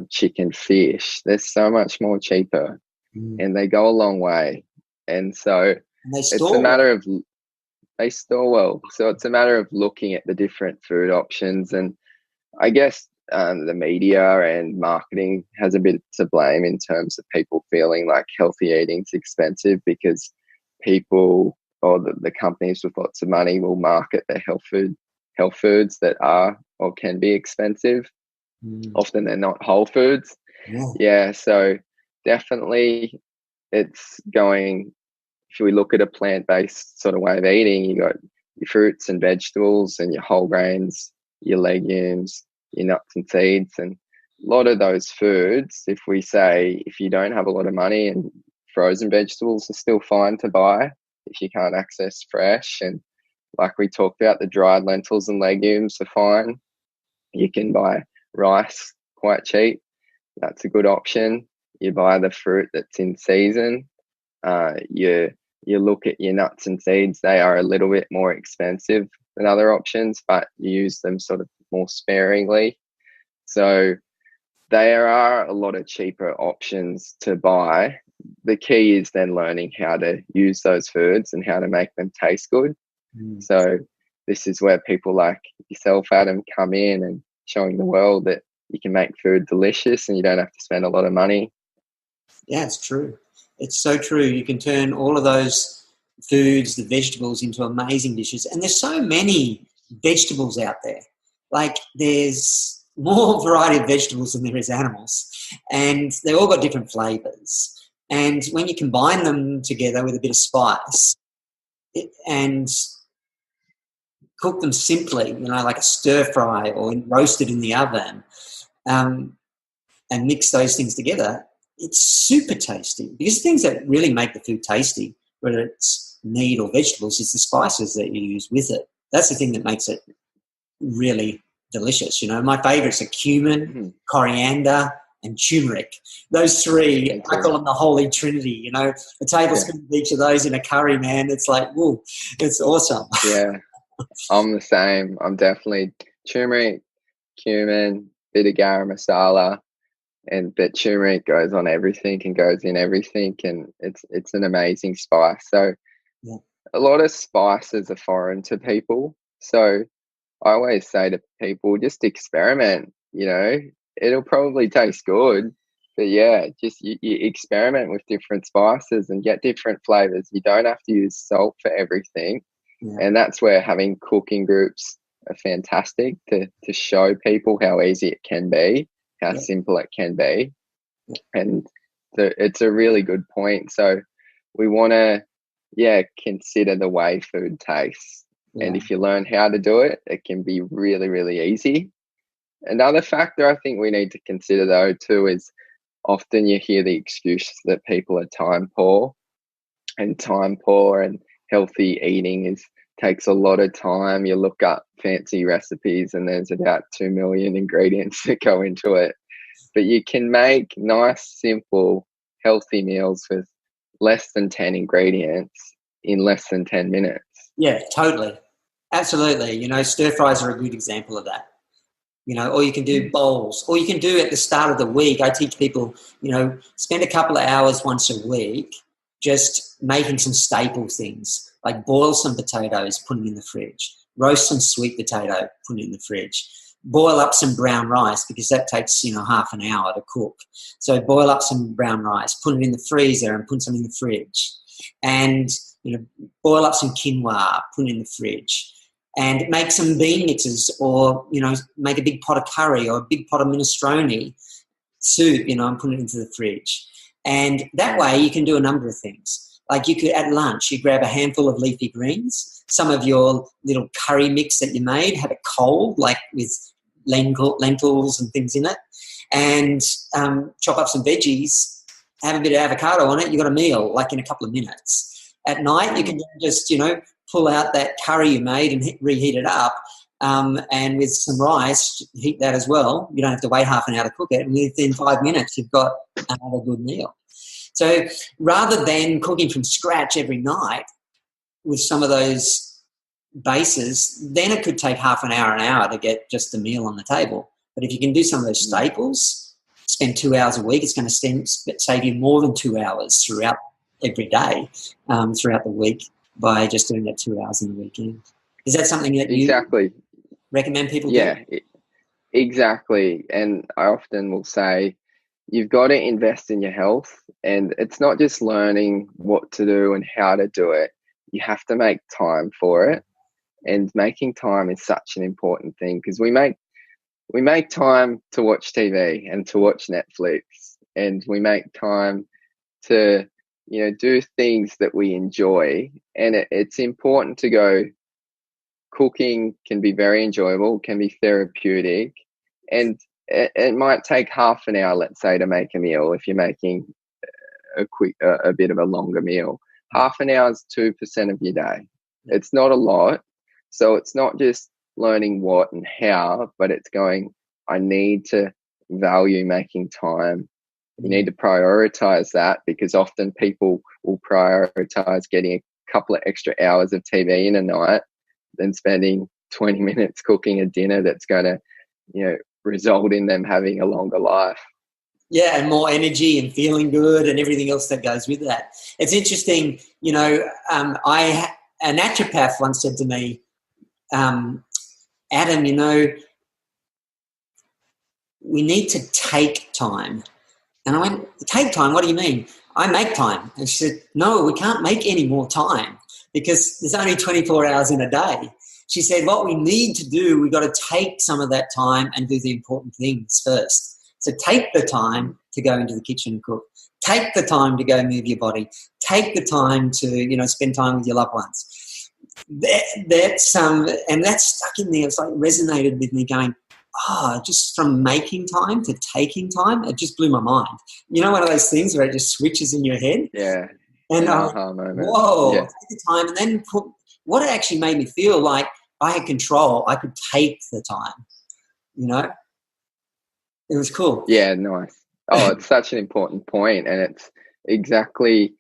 chicken, fish, they're so much more cheaper, and they go a long way. And so it's a matter of, they store well. So it's a matter of looking at the different food options. And I guess the media and marketing has a bit to blame in terms of people feeling like healthy eating is expensive, because people, or the companies with lots of money, will market their health foods that are or can be expensive. Often they're not whole foods. Yeah, so definitely it's going, if we look at a plant-based sort of way of eating, you got your fruits and vegetables and your whole grains, your legumes, your nuts and seeds. And a lot of those foods, if we say, if you don't have a lot of money, and frozen vegetables are still fine to buy if you can't access fresh. And like we talked about, the dried lentils and legumes are fine. You can buy rice quite cheap. That's a good option. You buy the fruit that's in season. You look at your nuts and seeds. They are a little bit more expensive than other options, but you use them sort of more sparingly. So there are a lot of cheaper options to buy. The key is then learning how to use those foods and how to make them taste good. So this is where people like yourself, Adam, come in and showing the world that you can make food delicious and you don't have to spend a lot of money. Yeah, it's true. It's so true. You can turn all of those foods, the vegetables, into amazing dishes. And there's so many vegetables out there. Like, there's more variety of vegetables than there is animals. And they've all got different flavours. And when you combine them together with a bit of spice and cook them simply, like a stir fry or roasted in the oven, and mix those things together, it's super tasty. Because the things that really make the food tasty, whether it's meat or vegetables, is the spices that you use with it. That's the thing that makes it really delicious. My favourites are cumin, coriander, and turmeric. Those three, I call them the holy trinity. A tablespoon of each of those in a curry, man, it's like, whoa, it's awesome. Yeah, I'm the same. I'm definitely turmeric, cumin, bit of garam masala, but turmeric goes on everything and goes in everything, and it's an amazing spice. So a lot of spices are foreign to people. So I always say to people, just experiment, it'll probably taste good, but just you experiment with different spices and get different flavors. You don't have to use salt for everything. And that's where having cooking groups are fantastic to show people how easy it can be, how simple it can be. And it's a really good point. So we want to, consider the way food tastes. And if you learn how to do it, it can be really, really easy. Another factor I think we need to consider, though, too, is often you hear the excuse that people are time poor, and healthy eating takes a lot of time. You look up fancy recipes and there's about 2 million ingredients that go into it. But you can make nice, simple, healthy meals with less than 10 ingredients in less than 10 minutes. Yeah, totally. Absolutely. Stir fries are a good example of that. Or you can do bowls, or you can do at the start of the week. I teach people, spend a couple of hours once a week just making some staple things, like boil some potatoes, put them in the fridge, roast some sweet potato, put it in the fridge, boil up some brown rice, because that takes, half an hour to cook. So boil up some brown rice, put it in the freezer and put some in the fridge. And, boil up some quinoa, put it in the fridge. And make some bean mixes, or, make a big pot of curry or a big pot of minestrone soup, and put it into the fridge. And that way you can do a number of things. Like, you could, at lunch, you grab a handful of leafy greens, some of your little curry mix that you made, have it cold, like with lentils and things in it, and chop up some veggies, have a bit of avocado on it, you've got a meal, like in a couple of minutes. At night, you can just, pull out that curry you made and reheat it up, and with some rice, heat that as well. You don't have to wait half an hour to cook it. And within 5 minutes, you've got another good meal. So rather than cooking from scratch every night with some of those bases, then it could take half an hour to get just the meal on the table. But if you can do some of those staples, spend 2 hours a week, it's going to save you more than 2 hours throughout every day, throughout the week, by just doing that 2 hours in the weekend. Is that something that you recommend people do? Yeah, exactly. And I often will say, you've got to invest in your health, and it's not just learning what to do and how to do it. You have to make time for it, and making time is such an important thing, because we make time to watch TV and to watch Netflix, and we make time to, do things that we enjoy. And it's important to go, cooking can be very enjoyable, can be therapeutic, and it might take half an hour, let's say, to make a meal. If you're making a bit of a longer meal, half an hour is 2% of your day. It's not a lot. So it's not just learning what and how, but it's going, I need to value making time. You need to prioritize that, because often people will prioritize getting a couple of extra hours of TV in a night than spending 20 minutes cooking a dinner that's going to, result in them having a longer life. Yeah, and more energy and feeling good and everything else that goes with that. It's interesting, a naturopath once said to me, Adam, we need to take time. And I went, take time? What do you mean? I make time. And she said, no, we can't make any more time, because there's only 24 hours in a day. She said, what we need to do, we've got to take some of that time and do the important things first. So take the time to go into the kitchen and cook. Take the time to go move your body. Take the time to, spend time with your loved ones. That's stuck in there. It's like resonated with me, going, just from making time to taking time, it just blew my mind. One of those things where it just switches in your head. Yeah. And whoa, yeah. Take the time. And then what it actually made me feel like I had control. I could take the time, It was cool. Yeah, nice. Oh, it's such an important point. And it's exactly,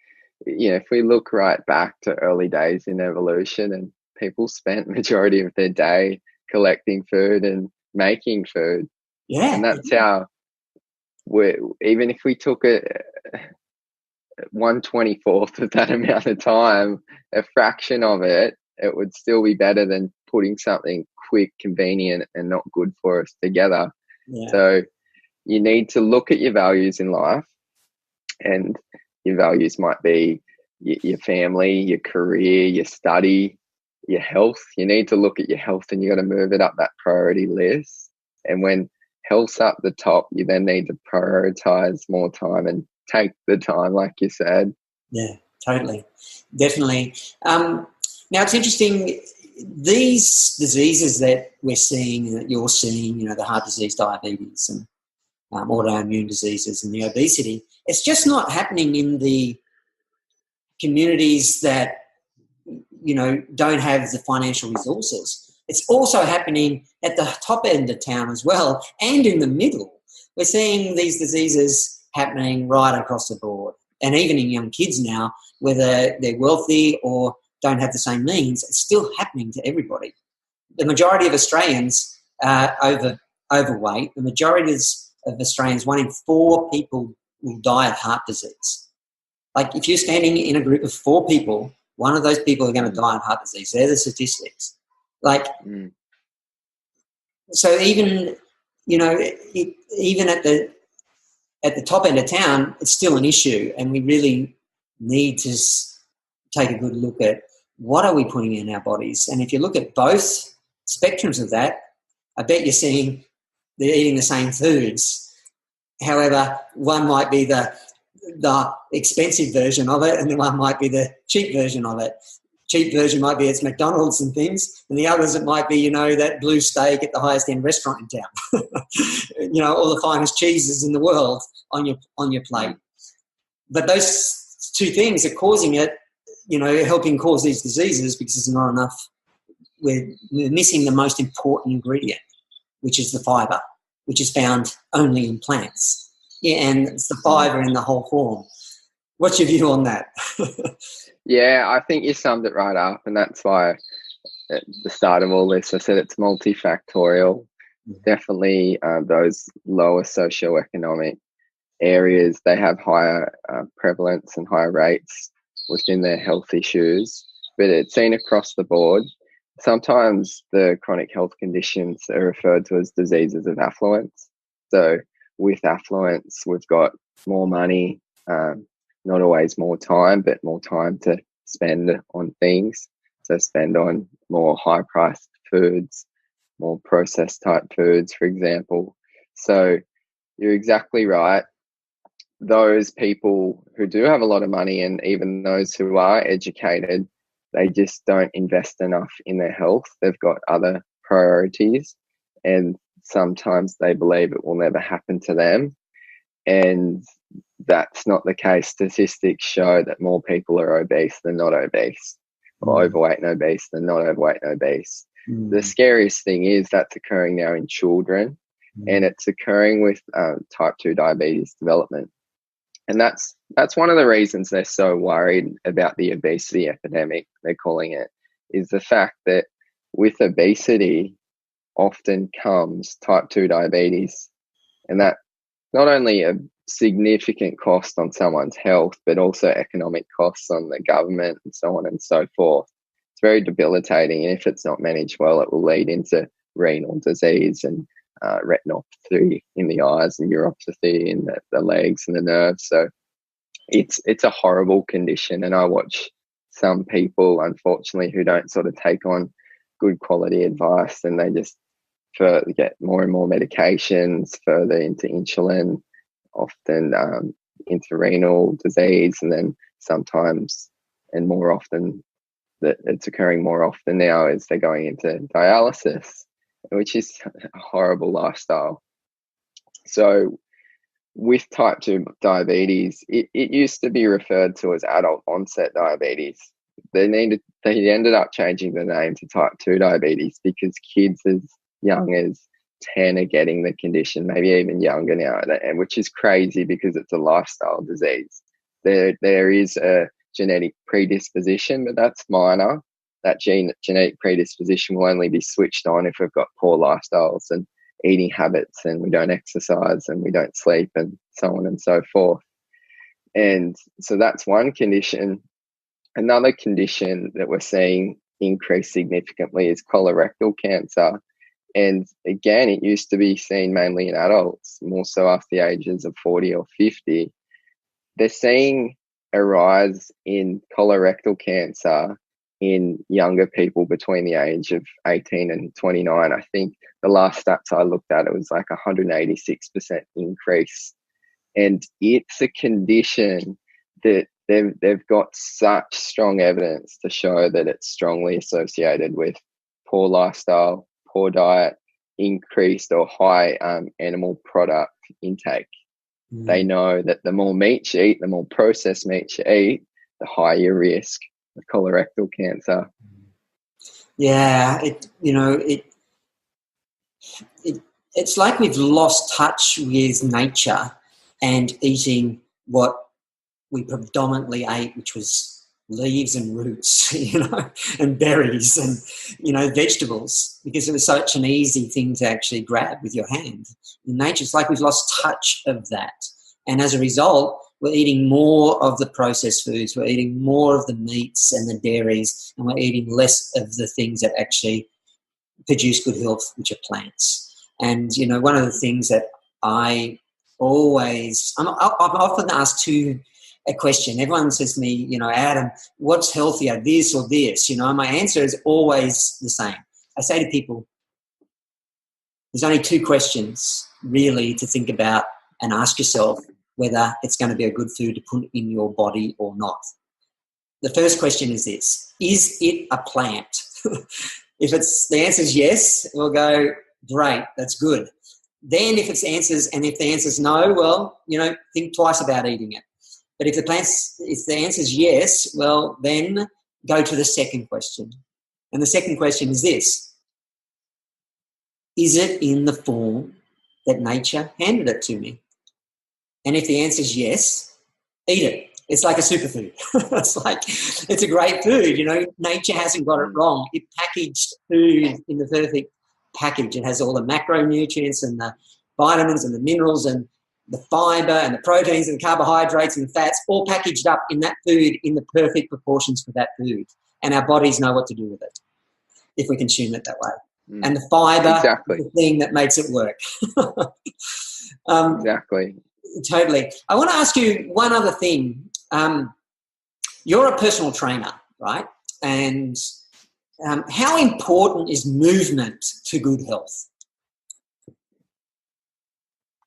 if we look right back to early days in evolution, and people spent majority of their day collecting food and making food. Yeah. And that's how even if we took 1/24 of that amount of time, a fraction of it, it would still be better than putting something quick, convenient, and not good for us together. Yeah. So you need to look at your values in life, and your values might be your family, your career, your study, your health. You need to look at your health, and you got to move it up that priority list. And when health's up the top, you then need to prioritize more time and take the time, like you said. Yeah, totally. Definitely. Now, it's interesting, these diseases that we're seeing, that you're seeing, the heart disease, diabetes, and autoimmune diseases, and the obesity, it's just not happening in the communities that, don't have the financial resources. It's also happening at the top end of town as well, and in the middle. We're seeing these diseases happening right across the board. And even in young kids now, whether they're wealthy or don't have the same means, it's still happening to everybody. The majority of Australians are overweight. The majority of Australians, 1 in 4 people will die of heart disease. Like, if you're standing in a group of 4 people, one of those people are going to die of heart disease. They're the statistics. So even, even at the top end of town, it's still an issue, and we really need to take a good look at what are we putting in our bodies. And if you look at both spectrums of that, I bet you're seeing they're eating the same foods. However, one might be the expensive version of it, and the one might be the cheap version of it. Cheap version might be it's McDonald's and things, and the others it might be, that blue steak at the highest end restaurant in town. All the finest cheeses in the world on your plate. But those two things are causing it, helping cause these diseases, because there's not enough we're missing the most important ingredient, which is the fibre, which is found only in plants. Yeah, and it's the fibre in the whole form. What's your view on that? Yeah, I think you summed it right up, and that's why at the start of all this I said it's multifactorial. Definitely those lower socioeconomic areas, they have higher prevalence and higher rates within their health issues, but it's seen across the board. Sometimes the chronic health conditions are referred to as diseases of affluence. So with affluence, we've got more money, not always more time, but more time to spend on things. So spend on more high-priced foods, more processed type foods, for example. So you're exactly right. Those people who do have a lot of money, and even those who are educated, they just don't invest enough in their health. They've got other priorities, and sometimes they believe it will never happen to them. And that's not the case. Statistics show that more people are obese than not obese, or overweight and obese than not overweight and obese. The scariest thing is that's occurring now in children, and it's occurring with type 2 diabetes development. And that's one of the reasons they're so worried about the obesity epidemic, they're calling it, is the fact that with obesity often comes type 2 diabetes. And that not only a significant cost on someone's health, but also economic costs on the government and so on and so forth. It's very debilitating. And if it's not managed well, it will lead into renal disease and retinopathy in the eyes and neuropathy in the legs and the nerves. So it's a horrible condition. And I watch some people, unfortunately, who don't sort of take on good quality advice, and they just get more and more medications, further into insulin, often into renal disease, and then sometimes, and more often, that it's occurring more often now, is they're going into dialysis, which is a horrible lifestyle. So with type 2 diabetes, it used to be referred to as adult onset diabetes. They ended up changing the name to type 2 diabetes because kids as young as 10 are getting the condition, maybe even younger now, and which is crazy because it's a lifestyle disease. There is a genetic predisposition, but that's minor. That genetic predisposition will only be switched on if we've got poor lifestyles and eating habits, and we don't exercise and we don't sleep, and so on and so forth. And so that's one condition. Another condition that we're seeing increase significantly is colorectal cancer. And again, it used to be seen mainly in adults, more so after the ages of 40 or 50. They're seeing a rise in colorectal cancer in younger people between the age of 18 and 29. I think the last stats I looked at, it was like 186% increase. And it's a condition that they've got such strong evidence to show that it's strongly associated with poor lifestyle, poor diet, increased or high animal product intake. They know that the more meat you eat, the more processed meat you eat, the higher your risk of colorectal cancer. Yeah, it's like we've lost touch with nature and eating what we predominantly ate, which was leaves and roots, and berries and, vegetables, because it was such an easy thing to actually grab with your hand. In nature, it's like we've lost touch of that. And as a result, we're eating more of the processed foods, we're eating more of the meats and the dairies, and we're eating less of the things that actually produce good health, which are plants. And, one of the things that I'm often asked a question. Everyone says to me, Adam, what's healthier, this or this? My answer is always the same. I say to people, there's only two questions really to think about and ask yourself whether it's going to be a good food to put in your body or not. The first question is this: is it a plant? If the answer is yes, we'll go, great, that's good. Then if the answer is no, well, think twice about eating it. But if the answer is yes, well, then go to the second question. And the second question is this: is it in the form that nature handed it to me? And if the answer is yes, eat it. It's like a superfood. It's a great food. You know, nature hasn't got it wrong. It packaged food in the perfect package. It has all the macronutrients and the vitamins and the minerals and the fiber and the proteins and the carbohydrates and the fats all packaged up in that food in the perfect proportions for that food. And our bodies know what to do with it if we consume it that way. And the fiber is the thing that makes it work. Exactly. Totally. I want to ask you one other thing. You're a personal trainer, right? And how important is movement to good health?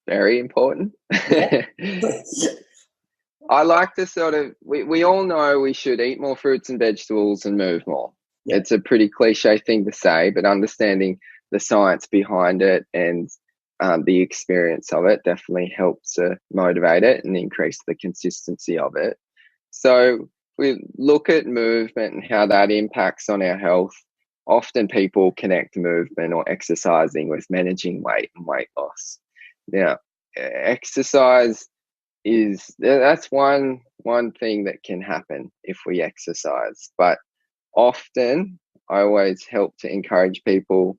Very important. I like to we all know we should eat more fruits and vegetables and move more. Yeah. It's a pretty cliche thing to say, but understanding the science behind it and the experience of it definitely helps to motivate it and increase the consistency of it. So we look at movement and how that impacts on our health. Often people connect movement or exercising with managing weight and weight loss. Now, exercise that's one thing that can happen if we exercise. But often I always help to encourage people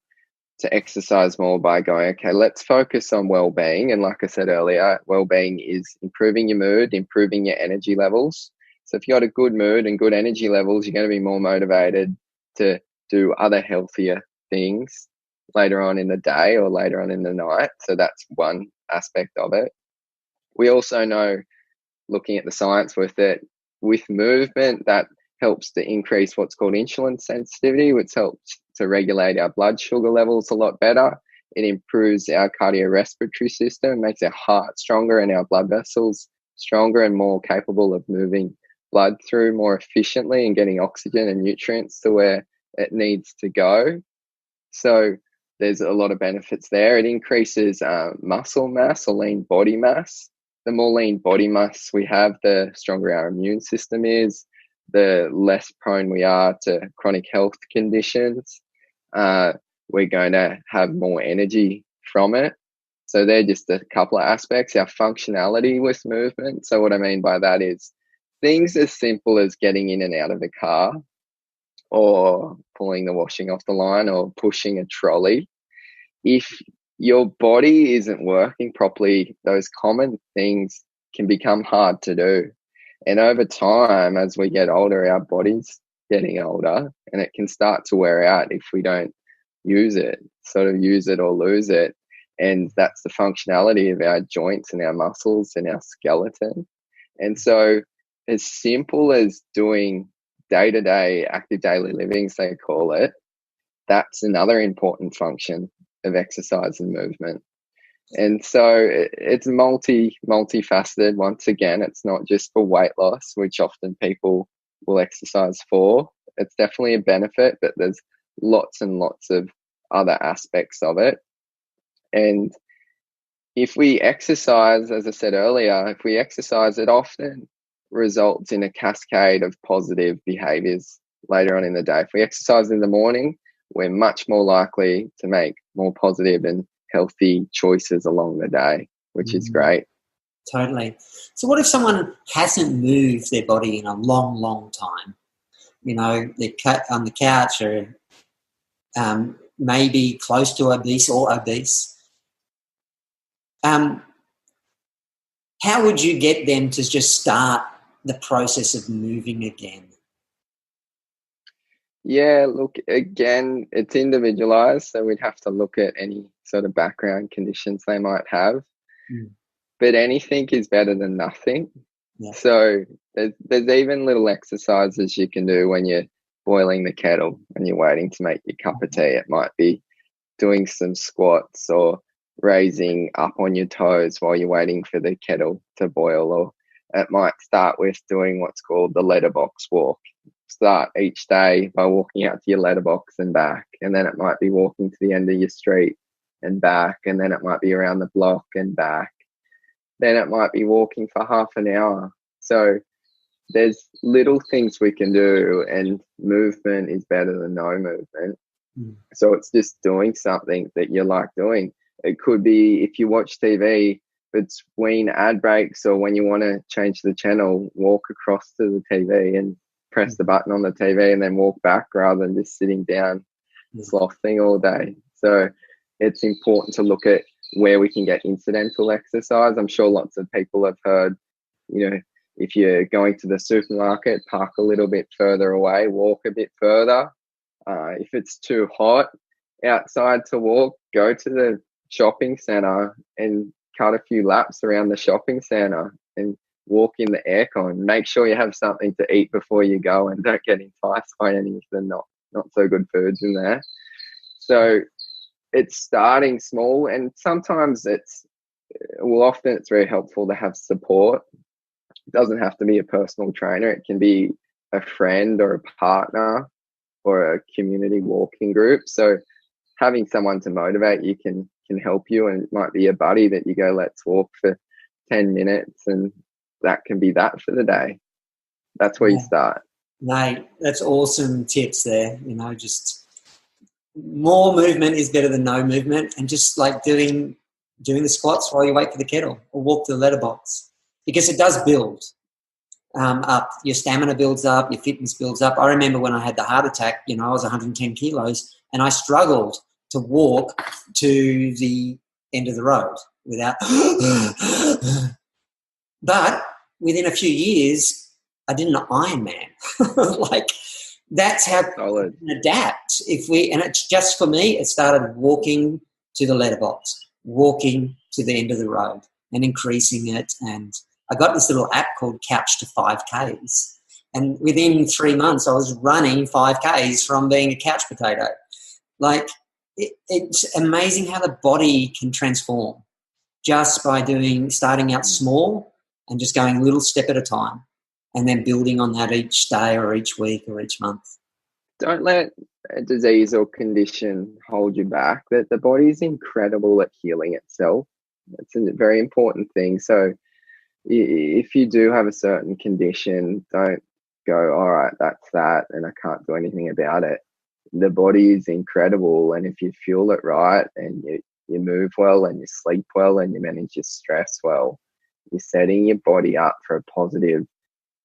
to exercise more by going, okay, let's focus on well-being. And like I said earlier, well-being is improving your mood, improving your energy levels. So if you've got a good mood and good energy levels, you're going to be more motivated to do other healthier things later on in the day or later on in the night. So that's one aspect of it. We also know, looking at the science with it, with movement, that helps to increase what's called insulin sensitivity, which helps to regulate our blood sugar levels a lot better. It improves our cardiorespiratory system, makes our heart stronger and our blood vessels stronger and more capable of moving blood through more efficiently and getting oxygen and nutrients to where it needs to go. So there's a lot of benefits there. It increases muscle mass or lean body mass. The more lean body mass we have, the stronger our immune system is, the less prone we are to chronic health conditions. We're going to have more energy from it. So they're just a couple of aspects. Our functionality with movement. So what I mean by that is things as simple as getting in and out of the car or pulling the washing off the line or pushing a trolley. If your body isn't working properly, those common things can become hard to do. And over time, as we get older, our body's getting older and it can start to wear out if we don't use it, sort of use it or lose it. And that's the functionality of our joints and our muscles and our skeleton. And so as simple as doing day-to-day active daily living, as they call it, that's another important function of exercise and movement. And so it's multifaceted. Once again, it's not just for weight loss, which often people will exercise for. It's definitely a benefit, but there's lots and lots of other aspects of it. And if we exercise, as I said earlier, if we exercise, it often results in a cascade of positive behaviors later on in the day. If we exercise in the morning, we're much more likely to make more positive and healthy choices along the day, which is great. Totally. So what if someone hasn't moved their body in a long, long time? You know, they're on the couch or maybe close to obese or obese. How would you get them to just start the process of moving again? Yeah, look, again, it's individualized, so we'd have to look at any sort of background conditions they might have. But anything is better than nothing. Yeah. So there's even little exercises you can do when you're boiling the kettle and you're waiting to make your cup of tea. It might be doing some squats or raising up on your toes while you're waiting for the kettle to boil, or it might start with doing what's called the letterbox walk. Start each day by walking out to your letterbox and back, and then it might be walking to the end of your street and back, and then it might be around the block and back. Then it might be walking for half an hour. So there's little things we can do, and movement is better than no movement. So it's just doing something that you like doing. It could be, if you watch TV, between ad breaks or when you want to change the channel, walk across to the TV and press the button on the TV and then walk back, rather than just sitting down slothing all day. So it's important to look at where we can get incidental exercise. I'm sure lots of people have heard, you know, if you're going to the supermarket, park a little bit further away, walk a bit further. If it's too hot outside to walk, go to the shopping centre and cut a few laps around the shopping centre and walk in the aircon. Make sure you have something to eat before you go and don't get enticed by any of the not so good foods in there. So it's starting small, and sometimes often it's very helpful to have support. It doesn't have to be a personal trainer. It can be a friend or a partner or a community walking group. So having someone to motivate you can help you, and it might be a buddy that you go, let's walk for 10 minutes, and that can be that for the day. That's where you start. Mate, that's awesome tips there. You know, just more movement is better than no movement, and just like doing the squats while you wait for the kettle or walk to the letterbox, because it does build up. Your stamina builds up, your fitness builds up. I remember when I had the heart attack, you know, I was 110 kilos and I struggled to walk to the end of the road without but within a few years I did an Ironman. Like, that's how we can adapt. And it's just, for me, it started walking to the letterbox, walking to the end of the road and increasing it. And I got this little app called Couch to 5Ks. And within 3 months, I was running 5Ks from being a couch potato. Like, it's amazing how the body can transform just by starting out small and just going a little step at a time, and then building on that each day or each week or each month. Don't let a disease or condition hold you back. That the body is incredible at healing itself. It's a very important thing. So if you do have a certain condition, don't go, all right, that's that, and I can't do anything about it. The body is incredible, and if you fuel it right and you move well and you sleep well and you manage your stress well, you're setting your body up for a positive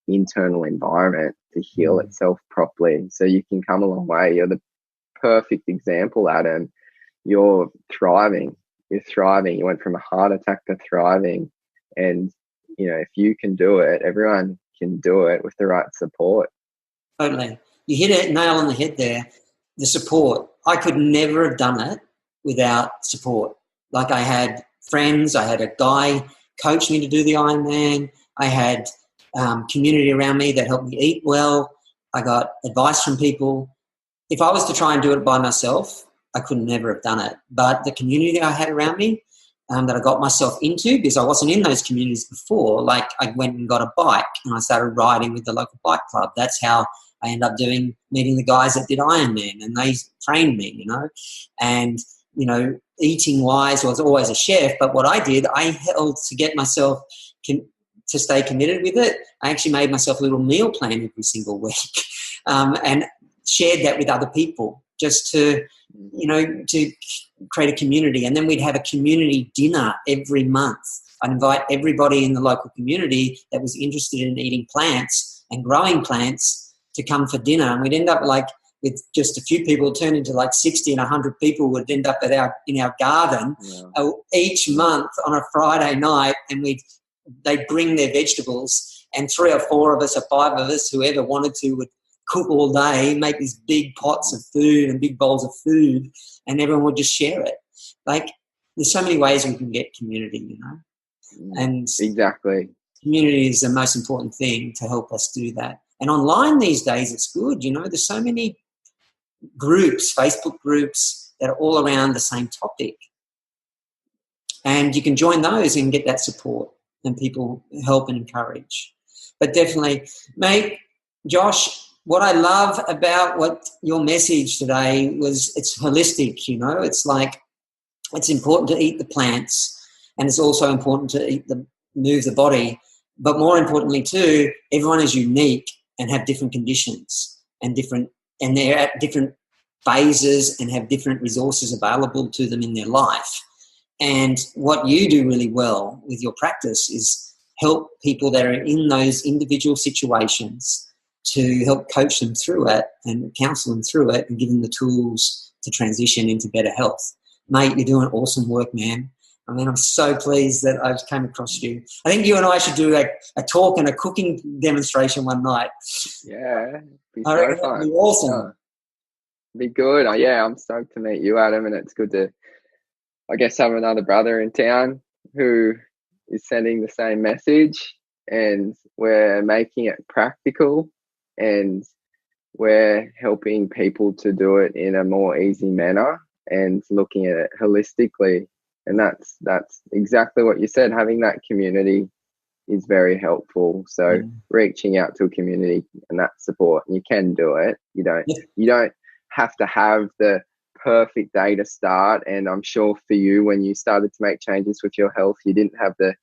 internal environment to heal itself properly, so you can come a long way. You're the perfect example, Adam. You're thriving. You went from a heart attack to thriving, and you know, if you can do it, everyone can do it with the right support. Totally. You hit a nail on the head there. The support. I could never have done it without support. Like, I had friends, I had a guy coach me to do the Ironman. I had community around me that helped me eat well. I got advice from people. If I was to try and do it by myself, I could never have done it. But the community that I had around me, that I got myself into, because I wasn't in those communities before, like, I went and got a bike and I started riding with the local bike club. That's how I ended up meeting the guys that did Ironman, and they trained me, you know. And, you know, eating wise, I was always a chef, but what I did, I held to get myself to stay committed with it. I actually made myself a little meal plan every single week, and shared that with other people, just to, you know, to create a community. And then we'd have a community dinner every month. I'd invite everybody in the local community that was interested in eating plants and growing plants to come for dinner. And we'd end up, like, with just a few people, turn into like 60 and 100 people would end up in our garden each month on a Friday night, and they'd bring their vegetables, and 3 or 4 of us or 5 of us, whoever wanted to, would cook all day, make these big pots of food and big bowls of food, and everyone would just share it. Like, there's so many ways we can get community, you know. And exactly, community is the most important thing to help us do that. And online these days, it's good, you know. There's so many groups, Facebook groups, that are all around the same topic. And you can join those and get that support, and people help and encourage. But definitely, mate, Josh, what I love about what your message today was, it's holistic, you know. It's like, it's important to eat the plants, and it's also important to move the body. But more importantly too, everyone is unique and have different conditions and they're at different phases and have different resources available to them in their life. And what you do really well with your practice is help people that are in those individual situations to help coach them through it and counsel them through it and give them the tools to transition into better health. Mate, you're doing awesome work, man. I mean, I'm so pleased that I came across you. I think you and I should do a talk and a cooking demonstration one night. Yeah, be I reckon that'd be awesome. Be good. Yeah, I'm stoked to meet you, Adam, and it's good to, I guess, have another brother in town who is sending the same message, and we're making it practical, and we're helping people to do it in a more easy manner and looking at it holistically. And that's exactly what you said. Having that community is very helpful. So reaching out to a community and that support, and you can do it. You don't have to have the perfect day to start. And I'm sure for you, when you started to make changes with your health, you didn't have to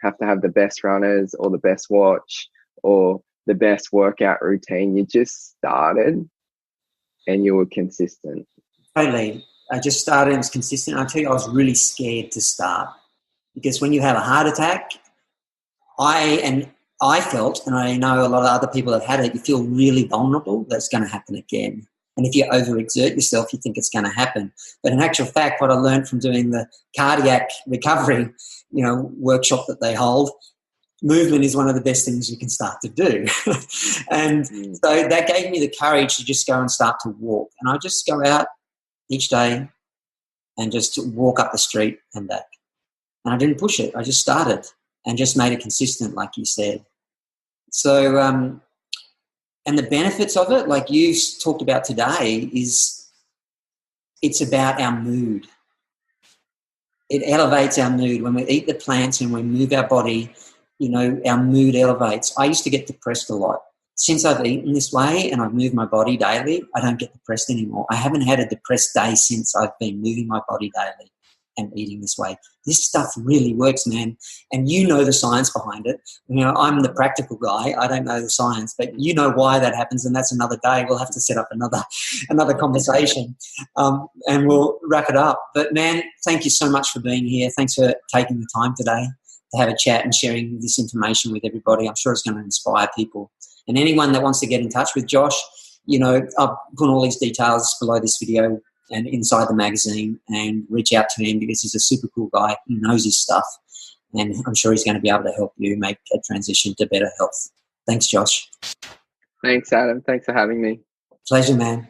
have the best runners or the best watch or the best workout routine. You just started and you were consistent. Totally. I just started and was consistent. I tell you, I was really scared to start because when you have a heart attack, I felt, and I know a lot of other people have had it, you feel really vulnerable that it's going to happen again. And if you overexert yourself, you think it's going to happen. But in actual fact, what I learned from doing the cardiac recovery, workshop that they hold, movement is one of the best things you can start to do. And so that gave me the courage to just go and start to walk. And I just go out each day and just walk up the street and back. And I didn't push it. I just started and just made it consistent, like you said. So, and the benefits of it, like you've talked about today, is it's about our mood. It elevates our mood. When we eat the plants and we move our body, our mood elevates. I used to get depressed a lot. Since I've eaten this way and I've moved my body daily, I don't get depressed anymore. I haven't had a depressed day since I've been moving my body daily and eating this way. This stuff really works, man. And you know the science behind it. I'm the practical guy. I don't know the science, but you know why that happens, and that's another day. We'll have to set up another conversation, and we'll wrap it up. But, man, thank you so much for being here. Thanks for taking the time today to have a chat and sharing this information with everybody. I'm sure it's going to inspire people. And anyone that wants to get in touch with Josh, I'll put all his details below this video and inside the magazine, and reach out to him because he's a super cool guy. He knows his stuff, and I'm sure he's going to be able to help you make a transition to better health. Thanks, Josh. Thanks, Adam. Thanks for having me. Pleasure, man.